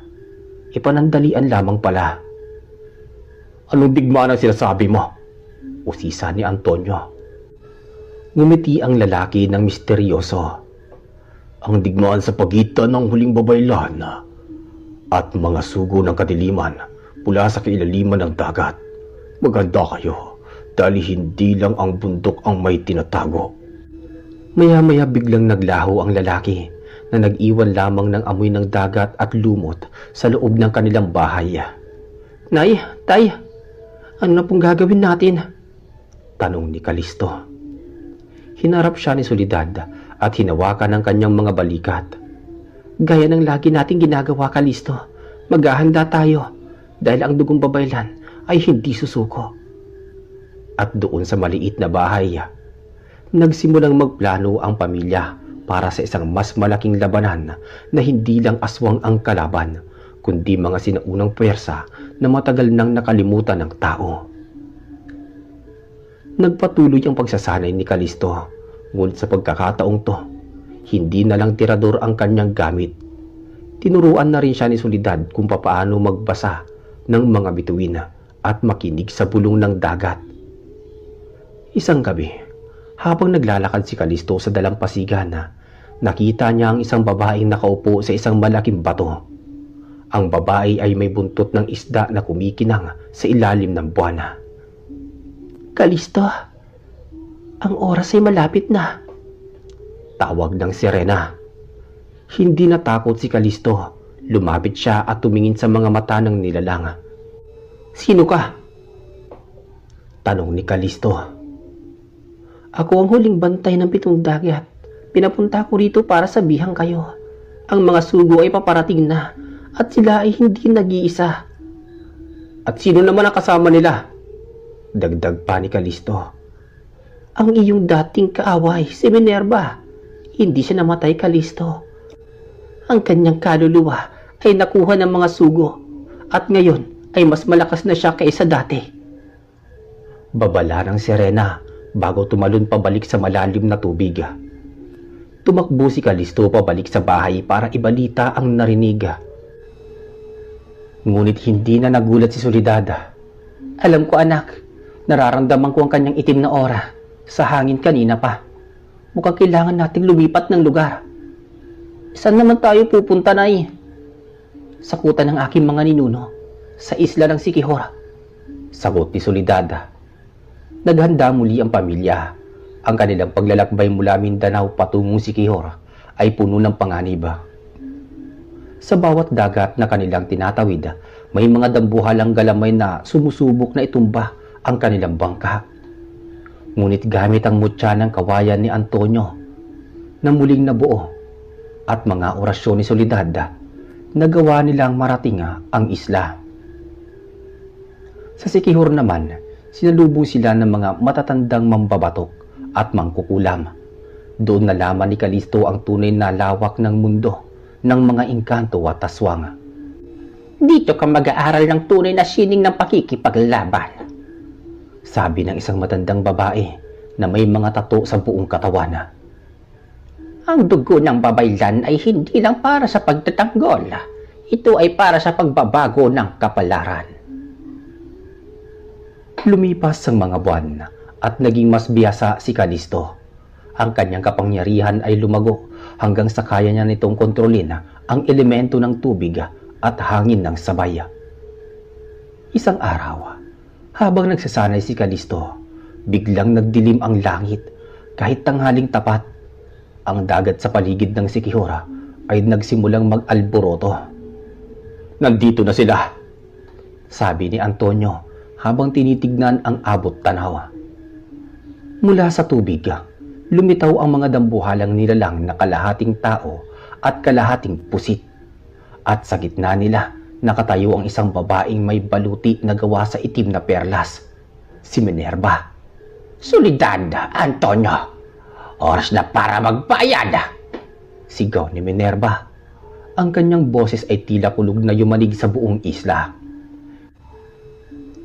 Ipanandalian lamang pala. "Anong digmaan ang sinasabi mo?" usisa ni Antonio. Ngumiti ang lalaki ng misteryoso. "Ang digmaan sa pagitan ng huling babaylan at mga sugo ng kadiliman mula sa kailaliman ng dagat. Maganda kayo dahil hindi lang ang bundok ang may tinatago." Maya-maya biglang naglaho ang lalaki na nag-iwan lamang ng amoy ng dagat at lumot sa loob ng kanilang bahay. "Nay, tay, ano na pong gagawin natin?" tanong ni Kalisto. Hinarap siya ni Soledad at hinawakan ang kanyang mga balikat. "Gaya ng lagi nating ginagawa, Kalisto, maghahanda tayo dahil ang dugong babaylan ay hindi susuko." At doon sa maliit na bahay, nagsimulang magplano ang pamilya para sa isang mas malaking labanan na hindi lang aswang ang kalaban, kundi mga sinaunang puwersa na matagal nang nakalimutan ng tao. Nagpatuloy ang pagsasanay ni Kalisto, ngunit sa pagkakataong to, hindi na lang tirador ang kanyang gamit. Tinuruan na rin siya ni Soledad kung papaano magbasa ng mga bituin at makinig sa bulong ng dagat. Isang gabi, habang naglalakad si Kalisto sa dalampasigan, nakita niya ang isang babaeng nakaupo sa isang malaking bato. Ang babae ay may buntot ng isda na kumikinang sa ilalim ng buwan. "Kalisto, ang oras ay malapit na," tawag ng sirena. Hindi natakot si Kalisto. Lumapit siya at tumingin sa mga mata ng nilalang. "Sino ka?" tanong ni Kalisto. "Ako ang huling bantay ng 7 dagat. Pinapunta ko rito para sabihan kayo. Ang mga sugo ay paparating na at sila ay hindi nag-iisa." "At sino naman ang kasama nila?" dagdag pa ni Kalisto. "Ang iyong dating kaaway, si Minerva. Hindi siya namatay, Kalisto. Ang kanyang kaluluwa ay nakuha ng mga sugo at ngayon ay mas malakas na siya kaysa dati." Babala ng sirena bago tumalon pabalik sa malalim na tubig. Tumakbo si Kalisto pabalik sa bahay para ibalita ang narinig. Ngunit hindi na nagulat si Soledad. "Alam ko, anak, nararamdaman ko ang kanyang itim na aura. Sa hangin kanina pa. Mukhang kailangan nating lumipat ng lugar. Saan naman tayo pupunta, Nay? Sakutan ng aking mga ninuno. Sa isla ng Siquijor. Sagot ni Soledad. Naghanda muli ang pamilya. Ang kanilang paglalakbay mula Mindanao patungong Siquijor ay puno ng panganib. Sa bawat dagat na kanilang tinatawid, may mga dambuhalang galamay na sumusubok na itumba ang kanilang bangka. Ngunit gamit ang mutya ng kawayan ni Antonio na muling nabuo at mga orasyon ni Soledad, nagawa nilang marating ang isla. Sa Siquijor naman, sinalubong sila ng mga matatandang mambabatok at mangkukulam. Doon nalaman ni Kalisto ang tunay na lawak ng mundo ng mga engkanto at aswang. Dito ka mag-aaral ng tunay na sining ng pakikipaglaban. Sabi ng isang matandang babae na may mga tato sa buong katawan. Ang dugo ng babaylan ay hindi lang para sa pagtatanggol. Ito ay para sa pagbabago ng kapalaran. Lumipas ang mga buwan at naging mas biyasa si Kalisto. Ang kanyang kapangyarihan ay lumago hanggang sa kaya niya nitong kontrolin ang elemento ng tubig at hangin ng sabay. Isang araw, habang nagsasanay si Kalisto, biglang nagdilim ang langit kahit tanghaling tapat. Ang dagat sa paligid ng Siquijor ay nagsimulang mag-alboroto. Nandito na sila, sabi ni Antonio habang tinitignan ang abot tanaw. Mula sa tubig, lumitaw ang mga dambuhalang nilalang na kalahating tao at kalahating pusit. At sa gitna nila, nakatayo ang isang babaeng may baluti na gawa sa itim na perlas, si Minerva. Soledad, Antonio, oras na para magbayad. Sigaw ni Minerva. Ang kanyang boses ay tila kulog na yumanig sa buong isla.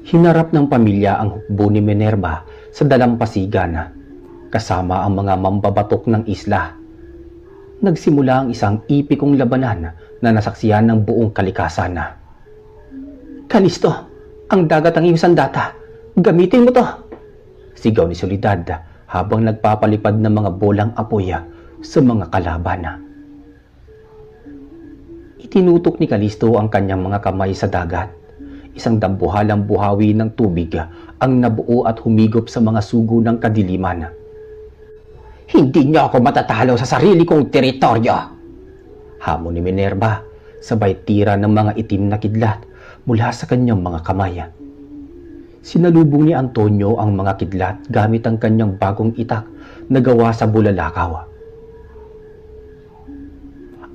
Hinarap ng pamilya ang hukbo ni Minerva sa dalampasigan, kasama ang mga mambabatok ng isla. Nagsimula ang isang ipikong labanan na nasaksihan ng buong kalikasan. Kalisto, ang dagat ang iyong sandata. Gamitin mo to! Sigaw ni Soledad habang nagpapalipad ng mga bolang apoy sa mga kalaban. Itinutok ni Kalisto ang kanyang mga kamay sa dagat. Isang dambuhalang buhawi ng tubig ang nabuo at humigop sa mga sugo ng kadiliman. Hindi niyo ako matatalo sa sarili kong teritoryo. Hamon ni Minerva, sabay tira ng mga itim na kidlat mula sa kanyang mga kamay. Sinalubong ni Antonio ang mga kidlat gamit ang kanyang bagong itak na gawa sa bulalakaw.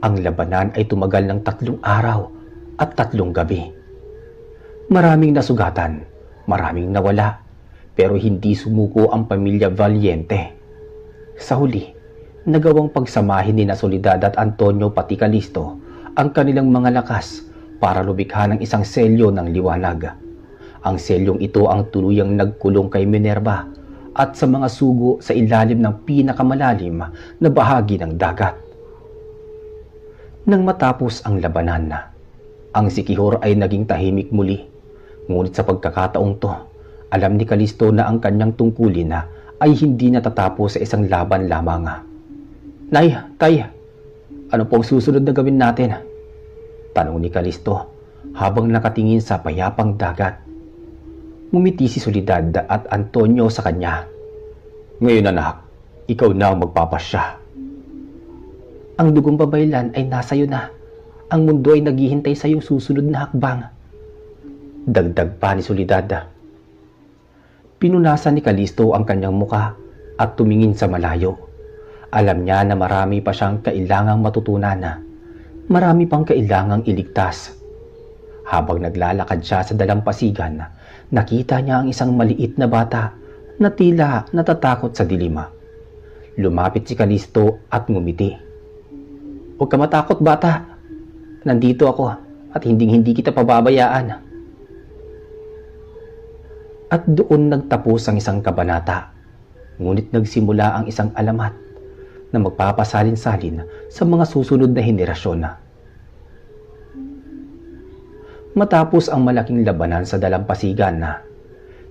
Ang labanan ay tumagal ng 3 araw at 3 gabi. Maraming nasugatan, maraming nawala, pero hindi sumuko ang pamilya Valiente. Sa huli, nagawang pagsamahin ni Soledad at Antonio pati Kalisto ang kanilang mga lakas para lumikha ng isang selyo ng liwanag. Ang selyong ito ang tuluyang nagkulong kay Minerva at sa mga sugo sa ilalim ng pinakamalalim na bahagi ng dagat. Nang matapos ang labanan, ang Siquijor ay naging tahimik muli. Ngunit sa pagkakataong to, alam ni Kalisto na ang kanyang tungkulin ay hindi natatapos sa isang laban lamang. Nay, Tay, ano po ang susunod na gawin natin? Tanong ni Kalisto habang nakatingin sa payapang dagat. Ngumiti si Soledad at Antonio sa kanya. Ngayon anak, ikaw na ang magpapasya. Ang dugong babaylan ay nasa iyo na. Ang mundo ay naghihintay sa iyong susunod na hakbang. Dagdag pa ni Soledad. Pinunasan ni Kalisto ang kanyang muka at tumingin sa malayo. Alam niya na marami pa siyang kailangang matutunan. Marami pang kailangang iligtas. Habang naglalakad siya sa dalampasigan, nakita niya ang isang maliit na bata na tila natatakot sa dilim. Lumapit si Kalisto at ngumiti. Huwag ka matakot, bata. Nandito ako at hindi kita pababayaan. At doon nagtapos ang isang kabanata. Ngunit nagsimula ang isang alamat na magpapasalin-salin sa mga susunod na henerasyon. Matapos ang malaking labanan sa dalampasigan,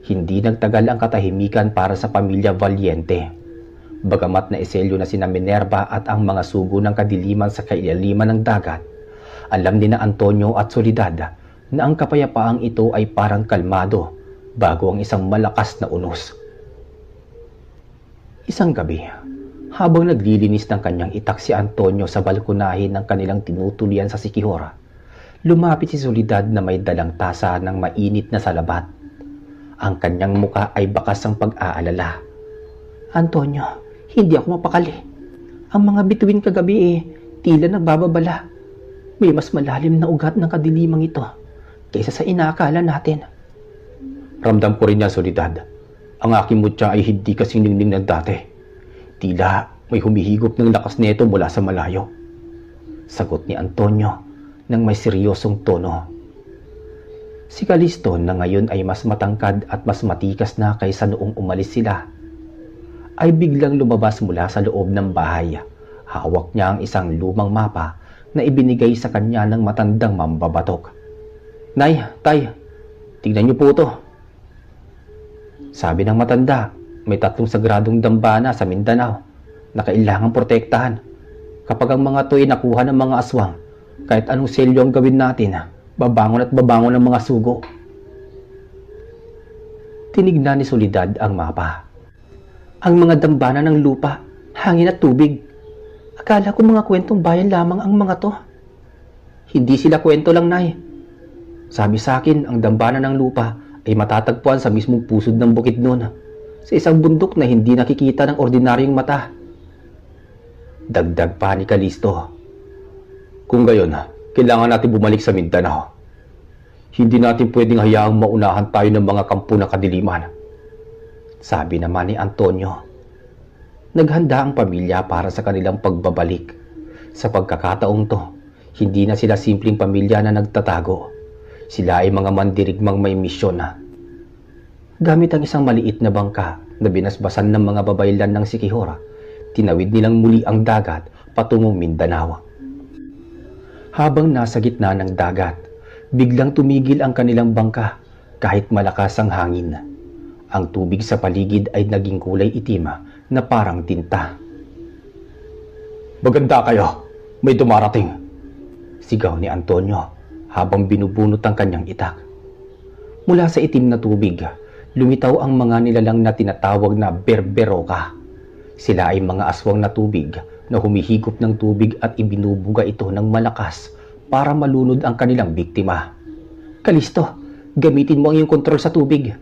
Hindi nagtagal ang katahimikan para sa pamilya Valiente. Bagamat na eselyo na sina Minerva at ang mga sugo ng kadiliman sa kailaliman ng dagat, alam ni na Antonio at Soledad na ang kapayapaang ito ay parang kalmado bago ang isang malakas na unos. Isang gabi, habang naglilinis ng kanyang itak si Antonio sa balkonahin ng kanilang tinutulian sa Siquijor, lumapit si Soledad na may dalang tasa ng mainit na salabat. Ang kanyang muka ay bakas ng pag-aalala. Antonio, hindi ako mapakali. Ang mga bituin kagabi tila nagbababala. May mas malalim na ugat ng kadilimang ito kaysa sa inaakala natin. Ramdam ko rin yan, Soledad. Ang aking mutya ay hindi kasing ningning ng dati. Tila may humihigop ng lakas nito mula sa malayo. Sagot ni Antonio ng may seryosong tono. Si Calisto na ngayon ay mas matangkad at mas matikas na kaysa noong umalis sila, ay biglang lumabas mula sa loob ng bahay. Hawak niya ang isang lumang mapa na ibinigay sa kanya ng matandang mambabatok. Nay, tay, tignan niyo po ito. Sabi ng matanda, may 3 sagradong dambana sa Mindanao na kailangang protektahan. Kapag ang mga ito ay nakuha ng mga aswang, kahit anong selyo ang gawin natin, babangon at babangon ng mga sugo. Tinignan ni Soledad ang mapa. Ang mga dambana ng lupa, hangin at tubig. Akala ko mga kwentong bayan lamang ang mga to. Hindi sila kwento lang, Nay. Sabi sa akin, ang dambana ng lupa ay matatagpuan sa mismong pusod ng Bukidnon, sa isang bundok na hindi nakikita ng ordinaryong mata. Dagdag pa ni Calisto. Kung gayon, kailangan natin bumalik sa Mindanao. Hindi natin pwedeng hayaang maunahan tayo ng mga kampo ng kadiliman. Sabi naman ni Antonio. Naghanda ang pamilya para sa kanilang pagbabalik. Sa pagkakataong to, hindi na sila simpleng pamilya na nagtatago. Sila ay mga mandirigmang may misyon na. Gamit ang isang maliit na bangka na binasbasan ng mga babaylan ng Siquijor, tinawid nilang muli ang dagat patungong Mindanao. Habang nasa gitna ng dagat, biglang tumigil ang kanilang bangka kahit malakas ang hangin. Ang tubig sa paligid ay naging kulay itim na parang tinta. Maganda kayo, may dumarating, sigaw ni Antonio habang binubunot ang kanyang itak. Mula sa itim na tubig, lumitaw ang mga nilalang na tinatawag na berberoka. Sila ay mga aswang na tubig na humihigop ng tubig at ibinubuga ito ng malakas para malunod ang kanilang biktima. Calisto, gamitin mo ang iyong kontrol sa tubig.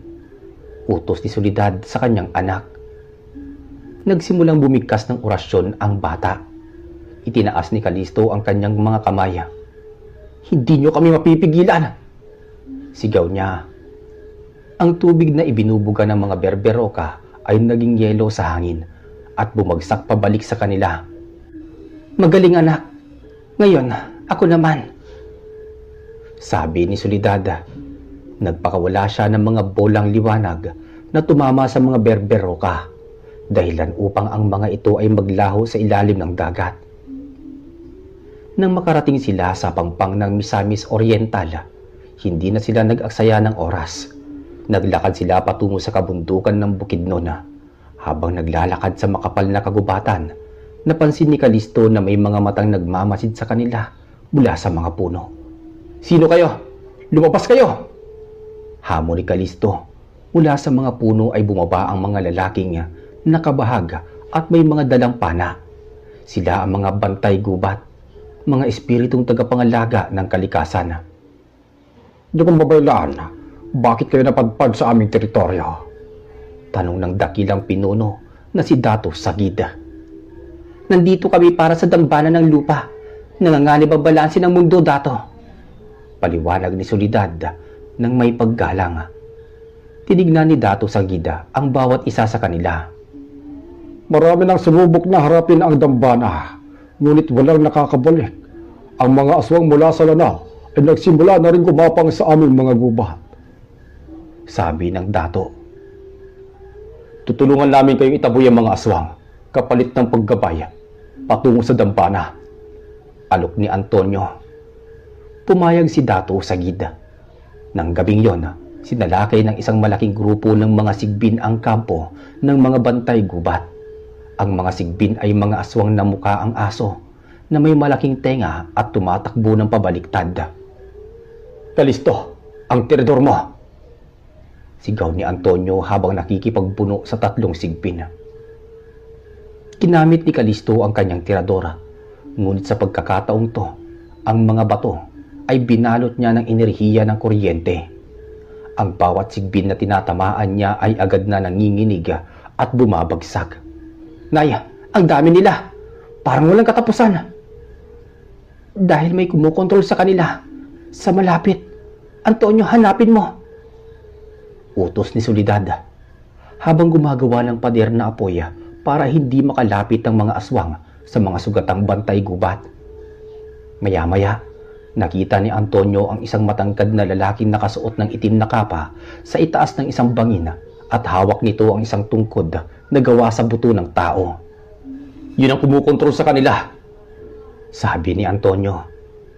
Utos ni Soledad sa kanyang anak. Nagsimulang bumigkas ng orasyon ang bata. Itinaas ni Calisto ang kanyang mga kamay. Hindi niyo kami mapipigilan! Sigaw niya. Ang tubig na ibinubuga ng mga berberoka ay naging yelo sa hangin at bumagsak pabalik sa kanila. Magaling, anak. Ngayon, ako naman. Sabi ni Soledad. Nagpakawala siya ng mga bolang liwanag na tumama sa mga berberoka, dahilan upang ang mga ito ay maglaho sa ilalim ng dagat. Nang makarating sila sa pangpang ng Misamis Oriental, hindi na sila nag-aksaya ng oras. Naglakad sila patungo sa kabundukan ng Bukidnon. Habang naglalakad sa makapal na kagubatan, napansin ni Calisto na may mga matang nagmamasid sa kanila mula sa mga puno. Sino kayo? Lumabas kayo! Hamon ni Calisto. Mula sa mga puno ay bumaba ang mga lalaking nakabahag at may mga dalang pana. Sila ang mga bantay gubat, mga espiritong tagapangalaga ng kalikasan. Dugong babaylaan, bakit kayo napadpad sa aming teritoryo? Tanong ng dakilang pinuno na si Dato Sagid. Nandito kami para sa dambana ng lupa. Nanganganib ang balanse ng mundo, Dato. Paliwanag ni Soledad nang may paggalang. Tinignan ni Dato Sagid ang bawat isa sa kanila. Marami nang sumubok na harapin ang dambana, ngunit walang nakakabalik. Ang mga aswang mula sa Lanao ay nagsimula na rin gumapang sa aming mga gubat. Sabi ng Dato. Tutulungan namin kayong itaboy ang mga aswang, kapalit ng paggabay, patungo sa dambana. Alok ni Antonio. Pumayag si Dato Sagid. Nang gabing yon, Sinalakay ng isang malaking grupo ng mga sigbin ang kampo ng mga bantay gubat. Ang mga sigbin ay mga aswang na mukha ang aso na may malaking tenga at tumatakbo ng pabaliktad. "Kalisto, ang tirador mo!" sigaw ni Antonio habang nakikipagbuno sa 3 sigbin. Ginamit ni Kalisto ang kanyang tiradora, ngunit sa pagkakataong to, ang mga bato ay binalot niya ng enerhiya ng kuryente. Ang bawat sigbin na tinatamaan niya ay agad na nanginginig at bumabagsak. "Naya, ang dami nila! Parang walang katapusan!" "Dahil may kumukontrol sa kanila. Sa malapit. Antonio, hanapin mo!" utos ni Soledad, habang gumagawa ng pader na apoy para hindi makalapit ang mga aswang sa mga sugatang bantay gubat. Maya-maya, nakita ni Antonio ang isang matangkad na lalaking nakasuot ng itim na kapa sa itaas ng isang bangin at hawak nito ang isang tungkod na gawa sa buto ng tao. "Yun ang kumukontrol sa kanila," sabi ni Antonio.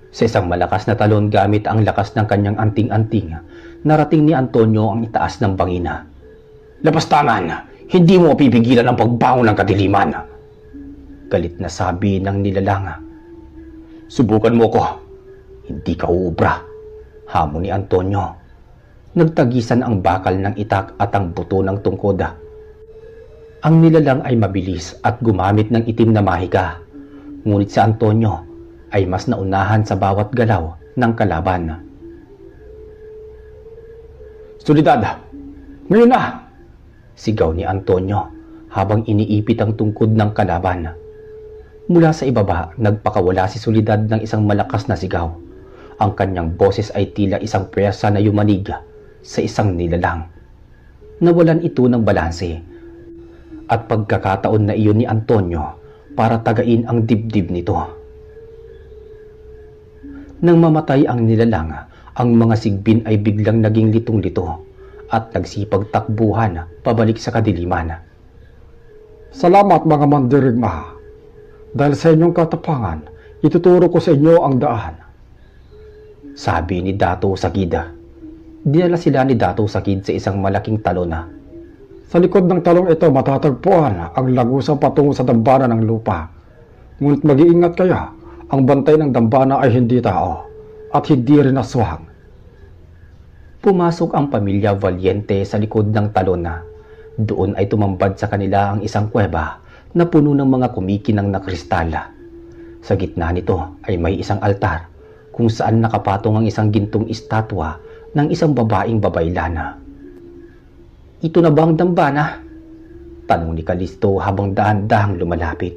Sa isang malakas na talon gamit ang lakas ng kanyang anting-anting, narating ni Antonio ang itaas ng bangina. "Lapastangan! Hindi mo pipigilan ang pagbangon ng kadiliman!" galit na sabi ng nilalang. "Subukan mo ko. Hindi ka uubra," hamon ni Antonio. Nagtagisan ang bakal ng itak at ang buto ng tungkod. Ang nilalang ay mabilis at gumamit ng itim na mahika, ngunit si Antonio ay mas naunahan sa bawat galaw ng kalaban. "Soledad, ngayon na!" sigaw ni Antonio habang iniipit ang tungkod ng kalaban. Mula sa ibaba, nagpakawala si Soledad ng isang malakas na sigaw. Ang kanyang boses ay tila isang pwersa na yumanig sa isang nilalang. Nawalan ito ng balanse at pagkakataon na iyon ni Antonio para tagain ang dibdib nito. Nang mamatay ang nilalang, ang mga sigbin ay biglang naging litong-lito at nagsipag takbuhan pabalik sa kadiliman. "Salamat mga mandirigma. Dahil sa inyong katapangan, ituturo ko sa inyo ang daan," sabi ni Dato Sakid. Dinala sila ni Dato Sakid sa isang malaking talon. "Sa likod ng talong ito matatagpuan ang lagusang patungo sa dambana ng lupa. Ngunit mag-iingat kayo, ang bantay ng dambana ay hindi tao at hindi rin aswang." Pumasok ang pamilya Valiente sa likod ng talon. Doon ay tumambad sa kanila ang isang kuweba na puno ng mga kumikinang na kristal. Sa gitna nito ay may isang altar kung saan nakapatong ang isang gintong estatwa ng isang babaeng babaylana. "Ito na ba ang dambana?" tanong ni Kalisto habang dahan-dahang lumalapit.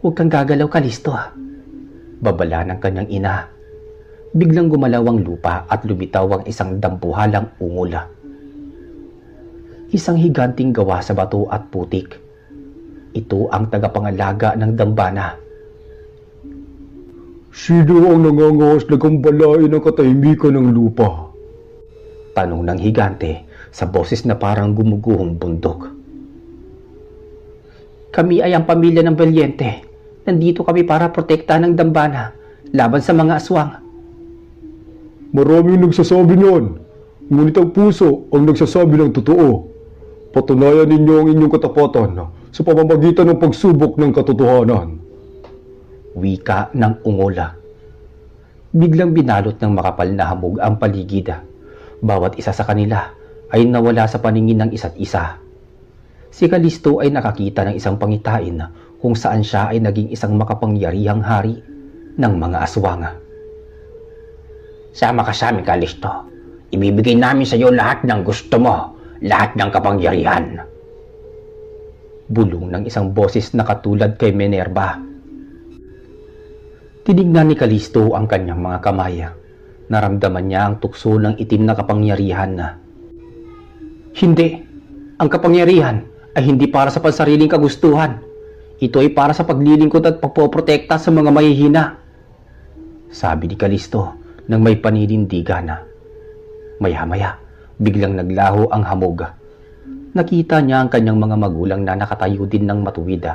"Huwag kang gagalaw, Kalisto," babala ng kanyang ina. Biglang gumalaw ang lupa at lumitaw ang isang dambuhalang ungol. Isang higanting gawa sa bato at putik. Ito ang tagapangalaga ng dambana. "Sino ang nangangaslang balain ng katahimikan ng lupa?" tanong ng higante sa boses na parang gumuguhong bundok. "Kami ay ang pamilya ng Valiente. Nandito kami para protektahan ng dambana laban sa mga aswang." "Maraming nagsasabi niyon, ngunit ang puso ang nagsasabi ng totoo. Patunayan ninyo ang inyong katapatan sa pamamagitan ng pagsubok ng katotohanan," wika ng ungola. Biglang binalot ng makapal na hamog ang paligid. Bawat isa sa kanila ay nawala sa paningin ng isa't isa. Si Kalisto ay nakakita ng isang pangitain kung saan siya ay naging isang makapangyarihang hari ng mga aswang. "Sama ka sa amin, Kalisto. Ibibigay namin sa iyo lahat ng gusto mo, lahat ng kapangyarihan." Bulong ng isang boses na katulad kay Minerva. Tinignan ni Kalisto ang kanyang mga kamay. Naramdaman niya ang tukso ng itim na kapangyarihan na, "Hindi! Ang kapangyarihan ay hindi para sa pansariling kagustuhan. Ito ay para sa paglilingkod at pagpoprotekta sa mga mahihina," sabi ni Kalisto nang may paninindigan. Maya-maya, biglang naglaho ang hamog. Nakita niya ang kanyang mga magulang na nakatayo din ng matuwid.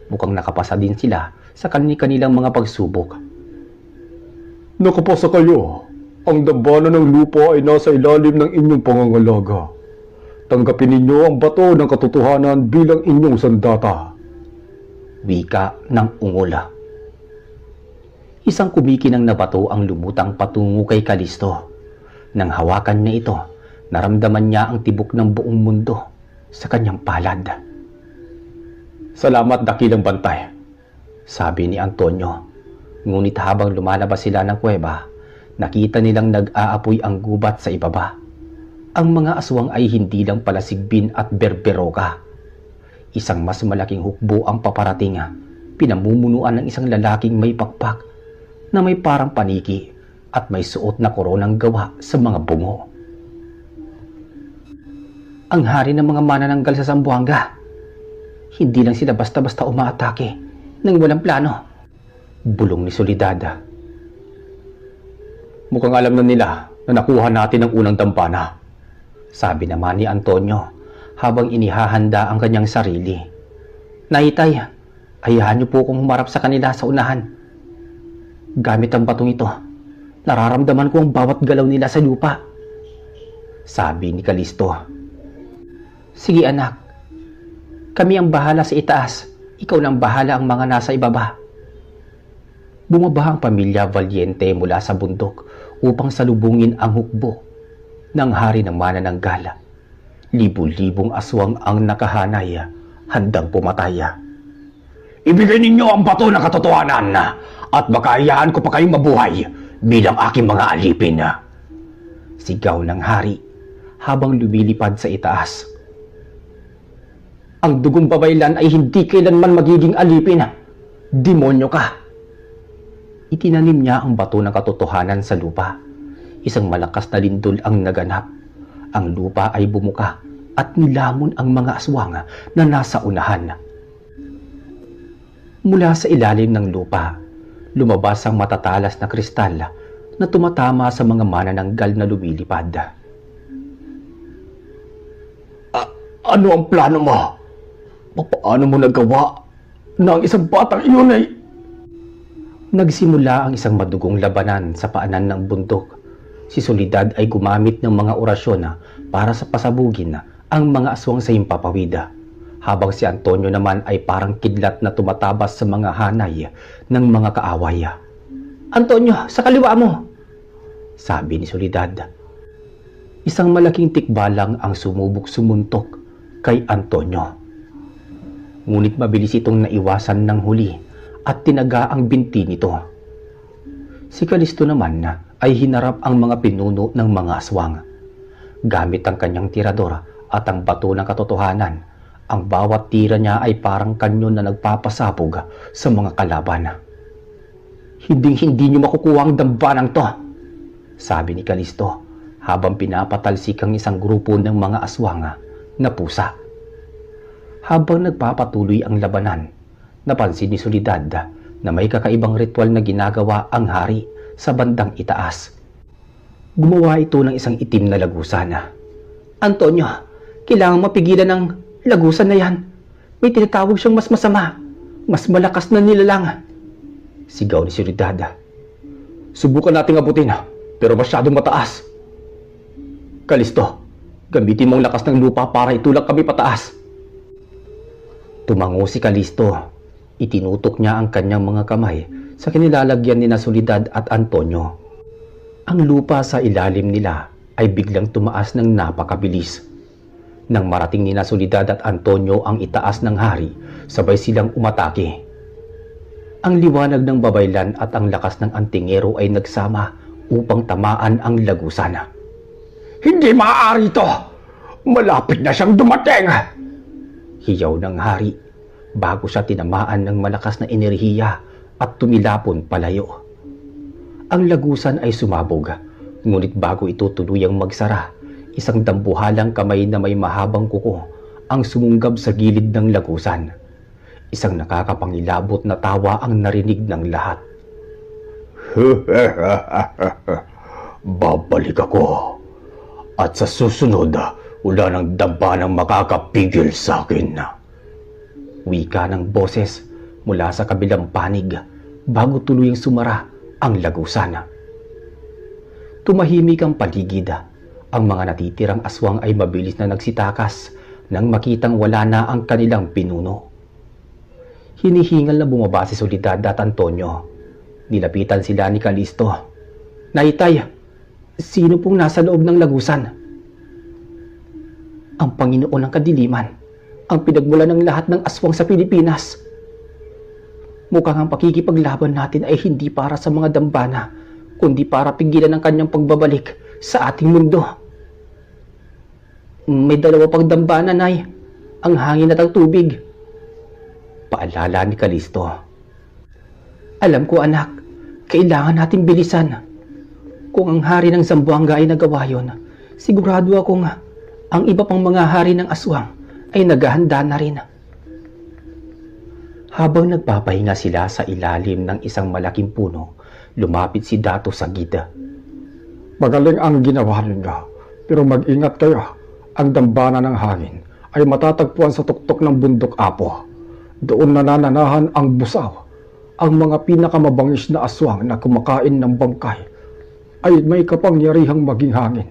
Mukhang nakapasa din sila sa kanilang mga pagsubok. "Nakapasa kayo. Ang dambana ng lupa ay nasa ilalim ng inyong pangangalaga. Tanggapin ninyo ang bato ng katotohanan bilang inyong sandata. Wika ng ungula. Isang kumikinang na bato ang lumutang patungo kay Kalisto. Nang hawakan niya ito, naramdaman niya ang tibok ng buong mundo sa kanyang palad. Salamat, dakilang bantay. Sabi ni Antonio. Ngunit habang lumalabas sila ng kuweba, nakita nilang nag-aapoy ang gubat sa ibaba. Ang mga aswang ay hindi lang pala sigbin at berberoka. Isang mas malaking hukbo ang paparating, pinamumunuan ng isang lalaking may pakpak na may parang paniki at may suot na koronang gawa sa mga bungo. Ang hari ng mga manananggal sa Zamboanga. Hindi lang sila basta-basta umaatake nang walang plano. Bulong ni Soledad. Mukhang alam na nila na nakuha natin ang unang dampana. Sabi naman ni Antonio habang inihahanda ang kanyang sarili. Naitay, ayahan niyo po kong humarap sa kanila sa unahan. Gamit ang batong ito, nararamdaman ko ang bawat galaw nila sa lupa. Sabi ni Kalisto. Sige anak, kami ang bahala sa itaas, ikaw nang bahala ang mga nasa ibaba. Bumaba ang pamilya Valiente mula sa bundok upang salubungin ang hukbo ng hari ng manananggal. Libu-libong aswang ang nakahanay, handang pumatay. Ibigay ninyo ang bato ng katotohanan at baka hayaan ko pa kayong mabuhay bilang aking mga alipin. Sigaw ng hari habang lumilipad sa itaas. Ang dugong babaylan ay hindi kailanman magiging alipin. Demonyo ka! Itinanim niya ang bato ng katotohanan sa lupa. Isang malakas na lindol ang naganap. Ang lupa ay bumuka at nilamon ang mga aswang na nasa unahan. Mula sa ilalim ng lupa, lumabas ang matatalas na kristal na tumatama sa mga manananggal na lumilipad. Ano ang plano mo? Paano mo nagawa na ang isang batang iyon ay... Nagsimula ang isang madugong labanan sa paanan ng bundok. Si Soledad ay gumamit ng mga orasyon para sa pasabugin ang mga aswang sa himpapawid, habang si Antonio naman ay parang kidlat na tumatabas sa mga hanay ng mga kaaway. Antonio, sa kaliwa mo! Sabi ni Soledad. Isang malaking tikbalang ang sumubok sumuntok kay Antonio. Ngunit mabilis itong naiwasan ng huli at tinaga ang binti nito. Si Kalisto naman ay hinarap ang mga pinuno ng mga aswang. Gamit ang kanyang tirador at ang bato ng katotohanan, ang bawat tira niya ay parang kanyon na nagpapasabog sa mga kalaban. Hinding-hindi niyo makukuha ang dambanang to, sabi ni Kalisto habang pinapatalsik ang isang grupo ng mga aswang na pusa. Habang nagpapatuloy ang labanan, napansin ni Soledad na may kakaibang ritual na ginagawa ang hari sa bandang itaas. Gumawa ito ng isang itim na lagusan. Antonio, kailangang mapigilan ang lagusan na yan. May tinatawag siyang mas masama, mas malakas na nilalang. Sigaw ni Soledad. Subukan nating abutin, pero masyadong mataas. Kalisto, gamitin mo ang lakas ng lupa para itulak kami pataas. Tumango si Kalisto. Itinutok niya ang kanyang mga kamay sa kinilalagyan ni Soledad at Antonio. Ang lupa sa ilalim nila ay biglang tumaas ng napakabilis. Nang marating ni Soledad at Antonio ang itaas ng hari, sabay silang umatake. Ang liwanag ng babaylan at ang lakas ng antingero ay nagsama upang tamaan ang lagusan. Hindi maaari ito! Malapit na siyang dumating! Hiyaw ng hari bago siya tinamaan ng malakas na enerhiya at tumilapon palayo. Ang lagusan ay sumabog, ngunit bago ito tuluyang magsara, isang dambuhalang kamay na may mahabang kuko ang sumunggab sa gilid ng lagusan. Isang nakakapangilabot na tawa ang narinig ng lahat. Babalik ako. At sa susunod, wala nang dambanang makakapigil sa akin. Wika ng boses mula sa kabilang panig bago tuluyang sumara ang lagusan. Tumahimik ang paligid. Ang mga natitirang aswang ay mabilis na nagsitakas nang makitang wala na ang kanilang pinuno. Hinihingal na bumaba si Soledad at Antonio. Nilapitan sila ni Calisto. "Naitay, sino pong nasa loob ng lagusan?" "Ang Panginoon ng Kadiliman, ang pinagmula ng lahat ng aswang sa Pilipinas. Mukhang ang pakikipaglaban natin ay hindi para sa mga dambana, kundi para pigilan ang kanyang pagbabalik sa ating mundo." "May dalawa pang dambana, Nay. Ang hangin at ang tubig," paalala ni Calisto. "Alam ko, anak. Kailangan natin bilisan. Kung ang hari ng Zamboanga ay nagawa yon, sigurado akong ang iba pang mga hari ng aswang ay naghahanda na rin." Habang nagpapahinga sila sa ilalim ng isang malaking puno, lumapit si Dato Sagid. Magaling ang ginawa ninyo, pero mag-ingat kayo. Ang dambana ng hangin ay matatagpuan sa tuktok ng bundok Apo. Doon nanananahan ang busaw. Ang mga pinakamabangis na aswang na kumakain ng bangkay ay may kapangyarihang maging hangin.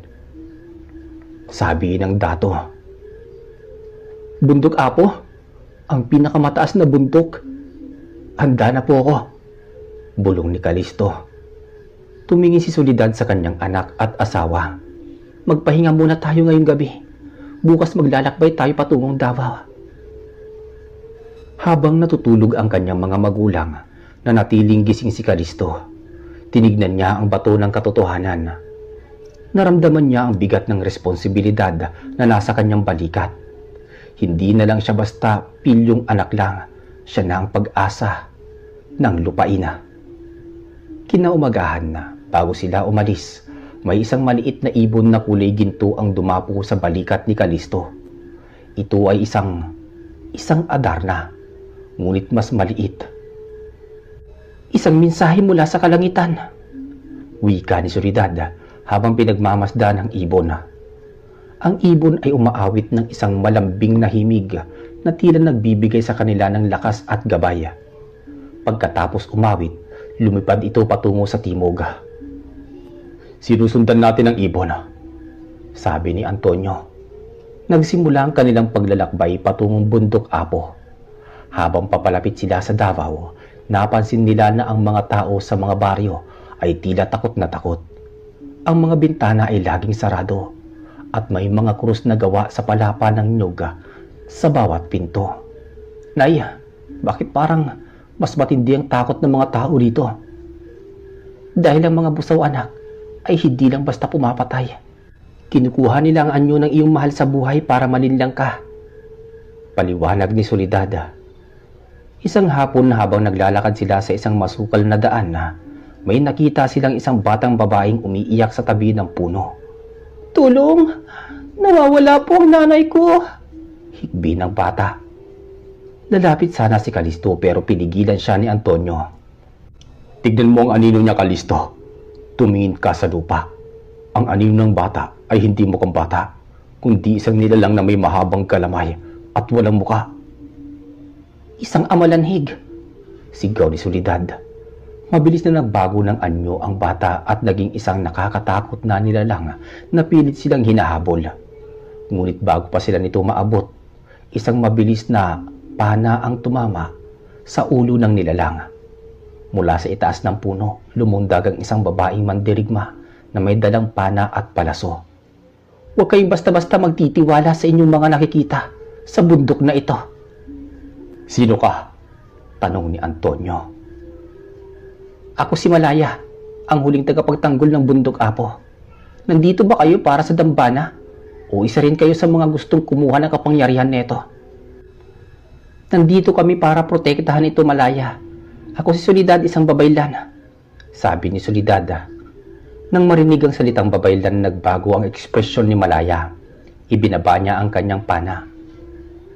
Sabi ng Dato. "Bundok Apo? Ang pinakamataas na bundok? Handa na po ako," bulong ni Calisto. Tumingin si Soledad sa kanyang anak at asawa. "Magpahinga muna tayo ngayong gabi. Bukas maglalakbay tayo patungong Davao." Habang natutulog ang kanyang mga magulang, nanatiling gising si Calisto. Tinignan niya ang bato ng katotohanan. Naramdaman niya ang bigat ng responsibilidad na nasa kanyang balikat. Hindi na lang siya basta pilyong anak lang, siya na ang pag-asa ng lupain. Kinaumagahan na, bago sila umalis, may isang maliit na ibon na kulay ginto ang dumapo sa balikat ni Calisto. Ito ay isang adarna, ngunit mas maliit. "Isang mensahe mula sa kalangitan," wika ni Soledad habang pinagmamasdan ng ibon. Ang ibon ay umaawit ng isang malambing na himig na tila nagbibigay sa kanila ng lakas at gabay. Pagkatapos umawit, lumipad ito patungo sa timog. "Sinusundan natin ang ibon," sabi ni Antonio. Nagsimula ang kanilang paglalakbay patungong bundok Apo. Habang papalapit sila sa Davao, napansin nila na ang mga tao sa mga baryo ay tila takot na takot. Ang mga bintana ay laging sarado at may mga krus na gawa sa palapa ng nyug sa bawat pinto. "Nay, bakit parang mas matindi ang takot ng mga tao dito?" "Dahil ang mga busaw, anak, ay hindi lang basta pumapatay. Kinukuha nila ang anyo ng iyong mahal sa buhay para malinlang ka," paliwanag ni Soledad. Isang hapon habang naglalakad sila sa isang masukal na daan may nakita silang isang batang babaeng umiiyak sa tabi ng puno. "Tulong! Nawawala po ang nanay ko!" hikbi ng bata. Lalapit sana si Calisto pero pinigilan siya ni Antonio. "Tignan mo ang anino niya, Calisto. Tumingin ka sa lupa. Ang anino ng bata ay hindi mukhang bata, kundi isang nilalang na may mahabang kalamay at walang muka." "Isang amalanhig," sigaw ni Soledad. Mabilis na nagbago ng anyo ang bata at naging isang nakakatakot na nilalang na pilit silang hinahabol. Ngunit bago pa sila nito maabot, isang mabilis na pana ang tumama sa ulo ng nilalang. Mula sa itaas ng puno, lumundag ang isang babaeng mandirigma na may dalang pana at palaso. "Huwag kayong basta-basta magtitiwala sa inyong mga nakikita sa bundok na ito." "Sino ka?" tanong ni Antonio. "Ako si Malaya, ang huling tagapagtanggol ng bundok Apo. Nandito ba kayo para sa dambana? O isa rin kayo sa mga gustong kumuha ng kapangyarihan neto?" "Nandito kami para protektahan ito, Malaya. Ako si Soledad, isang babaylan," sabi ni Soledad. Nang marinig ang salitang babaylan, nagbago ang ekspresyon ni Malaya. Ibinaba niya ang kanyang pana.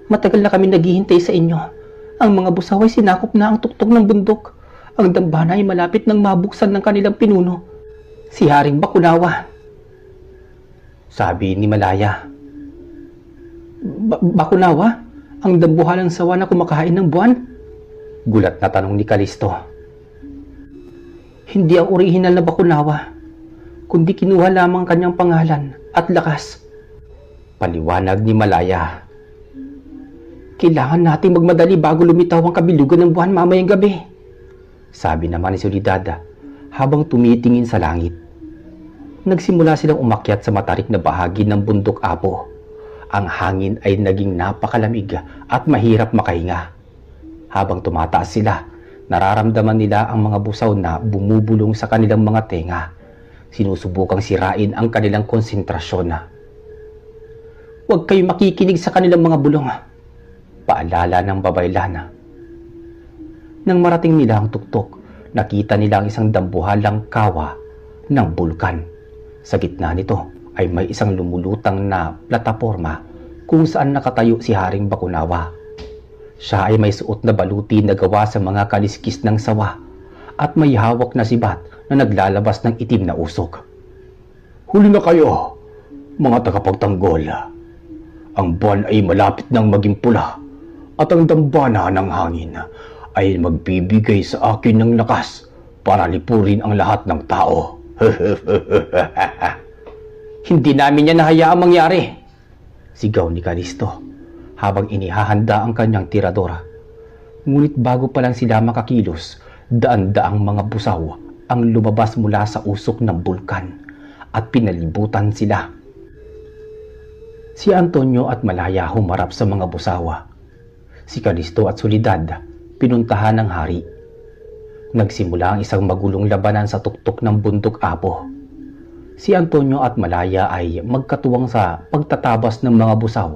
"Matagal na kami naghihintay sa inyo. Ang mga busaw ay sinakop na ang tuktok ng bundok. Ang dambana ay malapit nang mabuksan ng kanilang pinuno, si Haring Bakunawa," sabi ni Malaya. Bakunawa? Ang dambuhalang sawa na kumakain ng buwan?" gulat na tanong ni Calisto. "Hindi ang orihinal na Bakunawa. kundi kinuha lamang kanyang pangalan at lakas. Paliwanag ni Malaya. Kailangan nating magmadali bago lumitaw ang kabilugan ng buwan mamayang gabi. Sabi naman ni Soledad habang tumitingin sa langit. Nagsimula silang umakyat sa matarik na bahagi ng bundok Apo. Ang hangin ay naging napakalamig at mahirap makahinga. Habang tumataas sila, nararamdaman nila ang mga busaw na bumubulong sa kanilang mga tenga. Sinusubukang sirain ang kanilang konsentrasyon. Huwag kayo makikinig sa kanilang mga bulong. Paalala ng babaylan. Nang marating nila ang tuktok, nakita nila ang isang dambuhalang kawa ng bulkan. Sa gitna nito ay may isang lumulutang na plataporma kung saan nakatayo si Haring Bakunawa. Siya ay may suot na baluti na gawa sa mga kaliskis ng sawa at may hawak na sibat na naglalabas ng itim na usok. Huli na kayo, mga tagapagtanggol. Ang buwan ay malapit nang maging pula at ang dambana ng hangin ay magbibigay sa akin ng lakas para lipurin ang lahat ng tao. Hindi namin yan nahayaang mangyari. Sigaw ni Kalisto habang inihahanda ang kanyang tiradora. Ngunit bago pa lang sila makakilos, daan-daang mga busaw ang lumabas mula sa usok ng bulkan at pinalibutan sila. Si Antonio at Malaya humarap sa mga busawa. Si Kalisto at Soledad pinuntahan ng hari. Nagsimula ang isang magulong labanan sa tuktok ng bundok Apo. Si Antonio at Malaya ay magkatuwang sa pagtatabas ng mga busaw.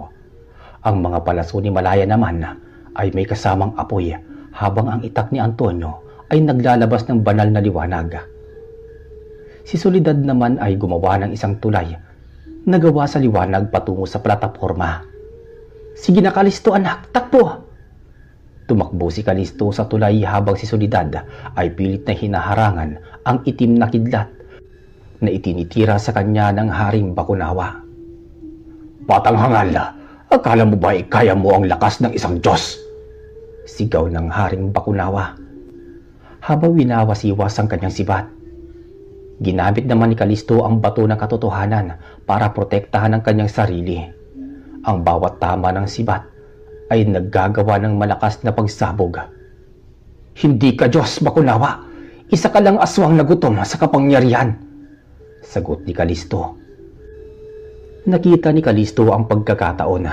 Ang mga palaso ni Malaya naman ay may kasamang apoy habang ang itak ni Antonio ay naglalabas ng banal na liwanag. Si Soledad naman ay gumawa ng isang tulay na gawa sa liwanag patungo sa plataporma. Sige na Kalisto anak, takbo! Tumakbo si Kalisto sa tulay habang si Soledad ay pilit na hinaharangan ang itim na kidlat na itinitira sa kanya ng Haring Bakunawa. Batang hangal, akala mo ba kaya mo ang lakas ng isang Diyos? Sigaw ng Haring Bakunawa habang winawasiwas ang kanyang sibat. Ginamit naman ni Kalisto ang bato ng katotohanan para protektahan ang kanyang sarili. Ang bawat tama ng sibat ay naggagawa ng malakas na pagsabog. Hindi ka Diyos, Bakunawa. Isa ka lang aswang na gutom sa kapangyarihan. Sagot ni Kalisto. Nakita ni Kalisto ang pagkakataon.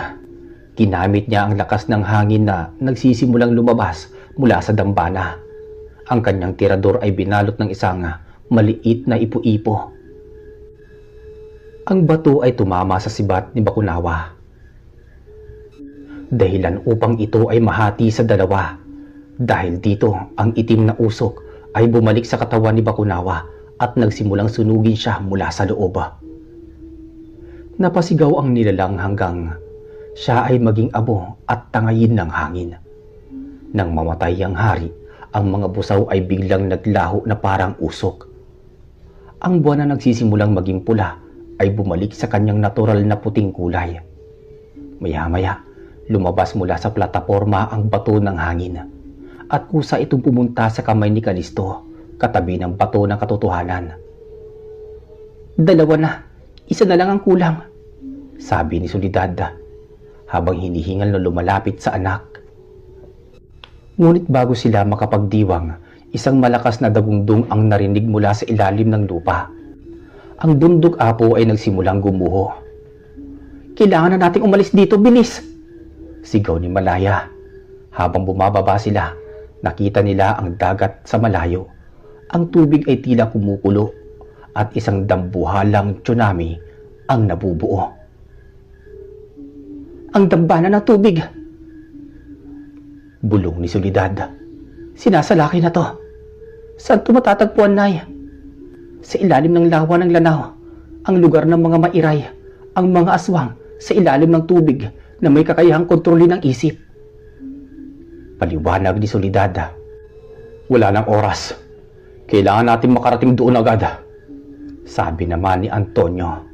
Ginamit niya ang lakas ng hangin na nagsisimulang lumabas mula sa dambana. Ang kanyang tirador ay binalot ng isang maliit na ipo-ipo. Ang bato ay tumama sa sibat ni Bakunawa. Dahilan upang ito ay mahati sa dalawa. Dahil dito, ang itim na usok ay bumalik sa katawan ni Bakunawa at nagsimulang sunugin siya mula sa loob. Napasigaw ang nilalang hanggang siya ay maging abo at tangayin ng hangin. Nang mamatay ang hari, ang mga busaw ay biglang naglaho na parang usok. Ang buwan na nagsisimulang maging pula ay bumalik sa kanyang natural na puting kulay. Maya-maya, lumabas mula sa plataporma ang bato ng hangin at kusa itong pumunta sa kamay ni Kalisto katabi ng bato ng katotohanan. Dalawa na, isa na lang ang kulang, sabi ni Soledad habang hinihingal na lumalapit sa anak. Ngunit bago sila makapagdiwang, isang malakas na dagundong ang narinig mula sa ilalim ng lupa. Ang bundok Apo ay nagsimulang gumuho. Kailangan na nating umalis dito, bilis! Sigaw ni Malaya. Habang bumababa sila, nakita nila ang dagat sa malayo. Ang tubig ay tila kumukulo at isang dambuhalang tsunami ang nabubuo. Ang dambana ng tubig! Bulong ni Soledad. Sinasalaki na to. Saan ito matatagpuan, Nay? Sa ilalim ng lawa ng Lanao, ang lugar ng mga mairay, ang mga aswang sa ilalim ng tubig na may kakayahang kontrolin ng isip. Paliwanag ni Soledad. Wala nang oras. Kailangan natin makarating doon agad. Sabi naman ni Antonio.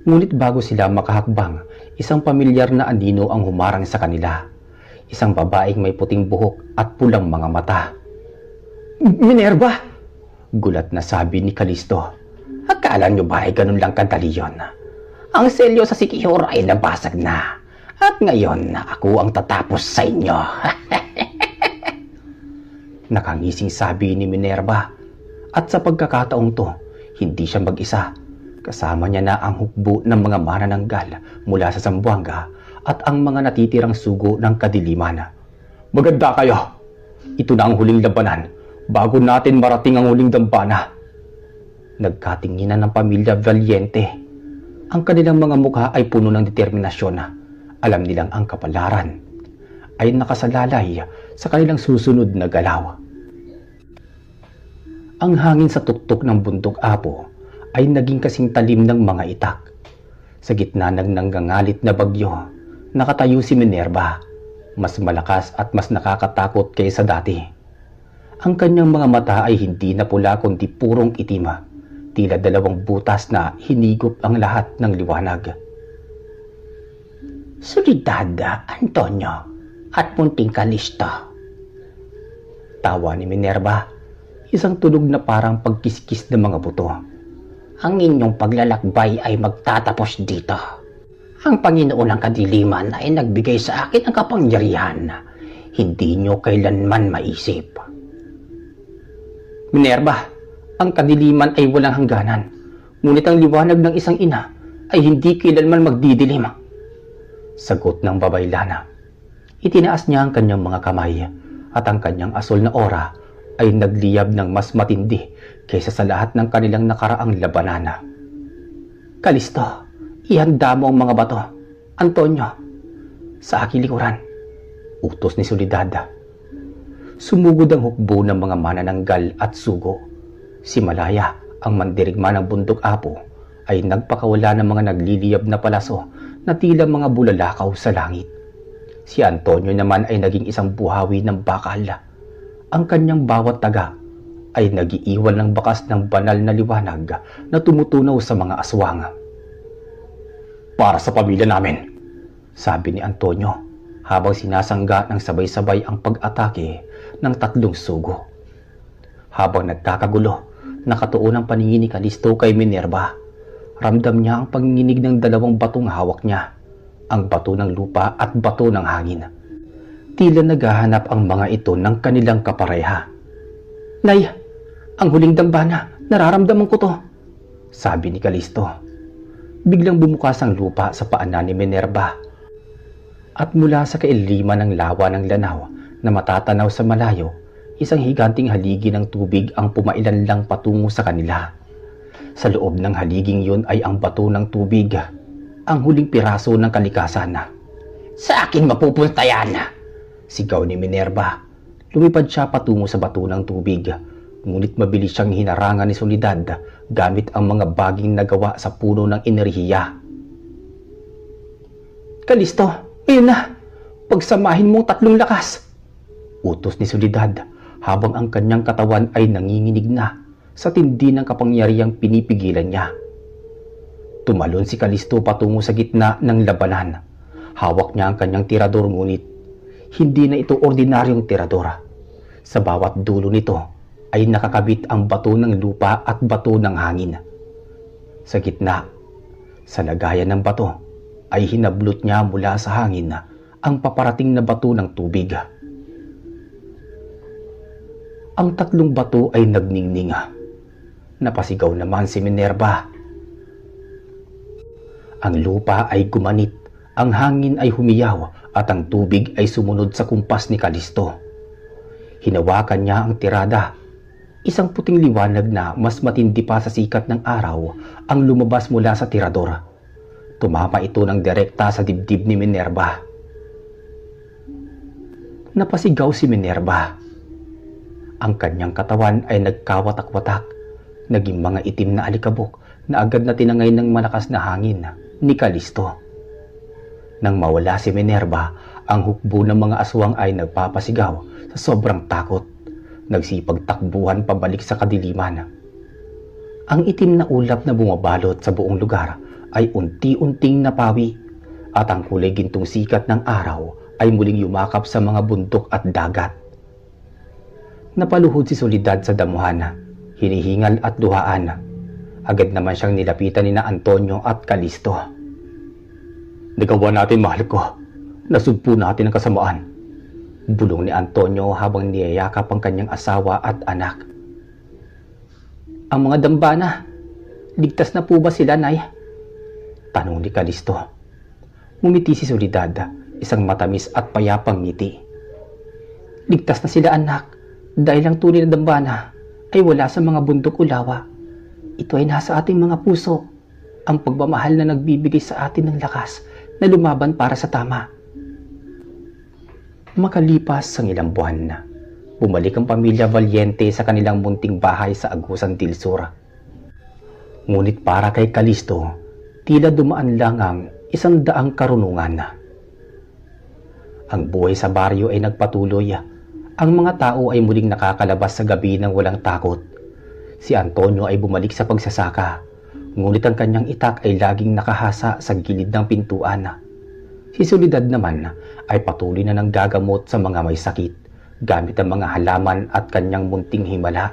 Ngunit bago sila makahakbang, isang pamilyar na anino ang humarang sa kanila. Isang babaeng may puting buhok at pulang mga mata. Minerva! Gulat na sabi ni Kalisto. Akala nyo ba ay ganun lang kadali yun? Ang selyo sa Sikihor ay nabasag na. At ngayon ako ang tatapos sa inyo. Nakangising sabi ni Minerva. At sa pagkakataong to, hindi siya mag-isa. Kasama niya na ang hukbo ng mga manananggal mula sa Zamboanga at ang mga natitirang sugo ng kadiliman. Maganda kayo! Ito na ang huling labanan bago natin marating ang huling dambana. Nagkatinginan ng pamilya Valiente. Ang kanilang mga mukha ay puno ng determinasyon. Alam nilang ang kapalaran ay nakasalalay sa kanilang susunod na galaw. Ang hangin sa tuktok ng bundok Apo ay naging kasing talim ng mga itak. Sa gitna ng nanggangalit na bagyo, nakatayo si Minerva, mas malakas at mas nakakatakot kaysa dati. Ang kanyang mga mata ay hindi na pula kundi purong itim, tila dalawang butas na hinigop ang lahat ng liwanag. Solidad, Antonio, at munting Kalisto. Tawa ni Minerva, isang tunog na parang pagkiskis ng mga buto. Ang inyong paglalakbay ay magtatapos dito. Ang Panginoon ng Kadiliman ay nagbigay sa akin ang kapangyarihan na hindi nyo kailanman maisip. Minerva, ang kadiliman ay walang hangganan, ngunit ang liwanag ng isang ina ay hindi kailanman magdidilim. Sagot ng babaylana. Itinaas niya ang kanyang mga kamay at ang kanyang asol na aura ay nagliyab ng mas matindi kaysa sa lahat ng kanilang nakaraang labanana. Kalisto, ihanda mo ang mga bato. Antonio, sa aking likuran. Utos ni Soledad. Sumugod ang hukbo ng mga manananggal at sugo. Si Malaya, ang mandirigma ng bundok Apo, ay nagpakawala ng mga nagliliyab na palaso na tila mga bulalakaw sa langit. Si Antonio naman ay naging isang buhawi ng bakal. Ang kanyang bawat taga ay nagiiwan ng bakas ng banal na liwanag na tumutunaw sa mga aswang. Para sa pamilya namin, sabi ni Antonio habang sinasangga ng sabay-sabay ang pag-atake ng 3 sugo. Habang nagkakagulo, nakatuon ang paningin ni Kalisto kay Minerva. Ramdam niya ang panginginig ng 2 batong hawak niya, ang bato ng lupa at bato ng hangin. Tila naghahanap ang mga ito ng kanilang kapareha. Nay, ang huling dambana, nararamdaman ko to, sabi ni Kalisto. Biglang bumukas ang lupa sa paanan ni Minerva. At mula sa kailiman ng lawa ng lanaw na matatanaw sa malayo, isang higanting haligi ng tubig ang pumailan lang patungo sa kanila. Sa loob ng haliging yun ay ang bato ng tubig, ang huling piraso ng kalikasan. Sa akin mapupunta yan! Sigaw ni Minerva. Lumipad siya patungo sa bato ng tubig, ngunit mabilis siyang hinarangan ni Soledad gamit ang mga baging nagawa sa puno ng enerhiya. Kalisto, ngayon na! Pagsamahin mo 3 lakas! Utos ni Soledad habang ang kanyang katawan ay nanginginig na sa tindi ng kapangyarihang pinipigilan niya. Tumalon si Kalisto patungo sa gitna ng labanan. Hawak niya ang kanyang tirador ngunit hindi na ito ordinaryong tirador. Sa bawat dulo nito ay nakakabit ang bato ng lupa at bato ng hangin. Sa gitna, sa lagayan ng bato, ay hinablot niya mula sa hangin ang paparating na bato ng tubig. Ang 3 bato ay nagningning. Napasigaw naman si Minerva. Ang lupa ay gumanit, ang hangin ay humiyaw at ang tubig ay sumunod sa kumpas ni Kalisto. Hinawakan niya ang tirada. Isang puting liwanag na mas matindi pa sa sikat ng araw ang lumabas mula sa tirador. Tumama ito ng direkta sa dibdib ni Minerva. Napasigaw si Minerva. Ang kanyang katawan ay nagkawatak-watak, naging mga itim na alikabok na agad na tinangay ng malakas na hangin ni Kalisto. Nang mawala si Minerva, ang hukbo ng mga aswang ay nagpapasigaw sa sobrang takot. Nagsipagtakbuhan pabalik sa kadiliman. Ang itim na ulap na bumabalot sa buong lugar ay unti-unting napawi at ang kulay gintong sikat ng araw ay muling yumakap sa mga bundok at dagat. Napaluhod si Soledad sa damuhan. Hinihingal at duhaan. Agad naman siyang nilapitan ni na Antonio at Calisto. Nagawa natin, mahal ko. Nasugpo natin ang kasamaan. Bulong ni Antonio habang niyayakap ang kanyang asawa at anak. Ang mga dambana, ligtas na po ba sila, Nay? Tanong ni Calisto. Ngumiti si Soledad, isang matamis at payapang ngiti. Ligtas na sila, anak, dahil ang tunay na dambana ay wala sa mga bundok ulawa. Ito ay nasa ating mga puso, ang pagmamahal na nagbibigay sa atin ng lakas na lumaban para sa tama. Makalipas ang ilang buwan, bumalik ang pamilya Valiente sa kanilang munting bahay sa Agusan del Sur. Ngunit para kay Calisto, tila dumaan lang ang 100 karunungan. Ang buhay sa baryo ay nagpatuloy. Ang mga tao ay muling nakakalabas sa gabi ng walang takot. Si Antonio ay bumalik sa pagsasaka, ngunit ang kanyang itak ay laging nakahasa sa gilid ng pintuan. Si Soledad naman ay patuloy na nanggagamot sa mga may sakit gamit ang mga halaman at kanyang munting himala.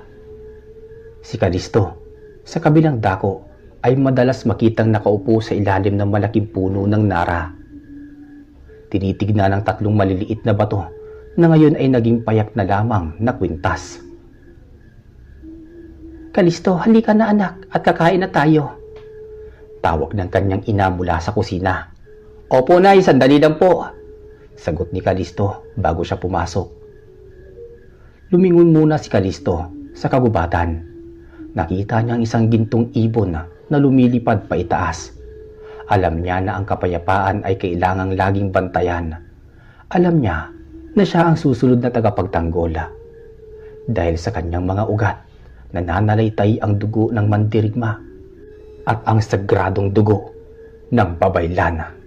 Si Calisto, sa kabilang dako, ay madalas makitang nakaupo sa ilalim ng malaking puno ng nara. Tinitignan ng 3 maliliit na bato na ngayon ay naging payak na lamang na kwintas. Calisto, halika na anak at kakain na tayo. Tawag ng kanyang ina mula sa kusina. Opo, Nay, sandali lang po. Sagot ni Calisto bago siya pumasok. Lumingon muna si Calisto sa kagubatan. Nakita niya ang isang gintong ibon na lumilipad pa itaas. Alam niya na ang kapayapaan ay kailangang laging bantayan. Alam niya na siya ang susunod na tagapagtanggol. Dahil sa kanyang mga ugat, nananalaytay ang dugo ng mandirigma at ang sagradong dugo ng babaylan.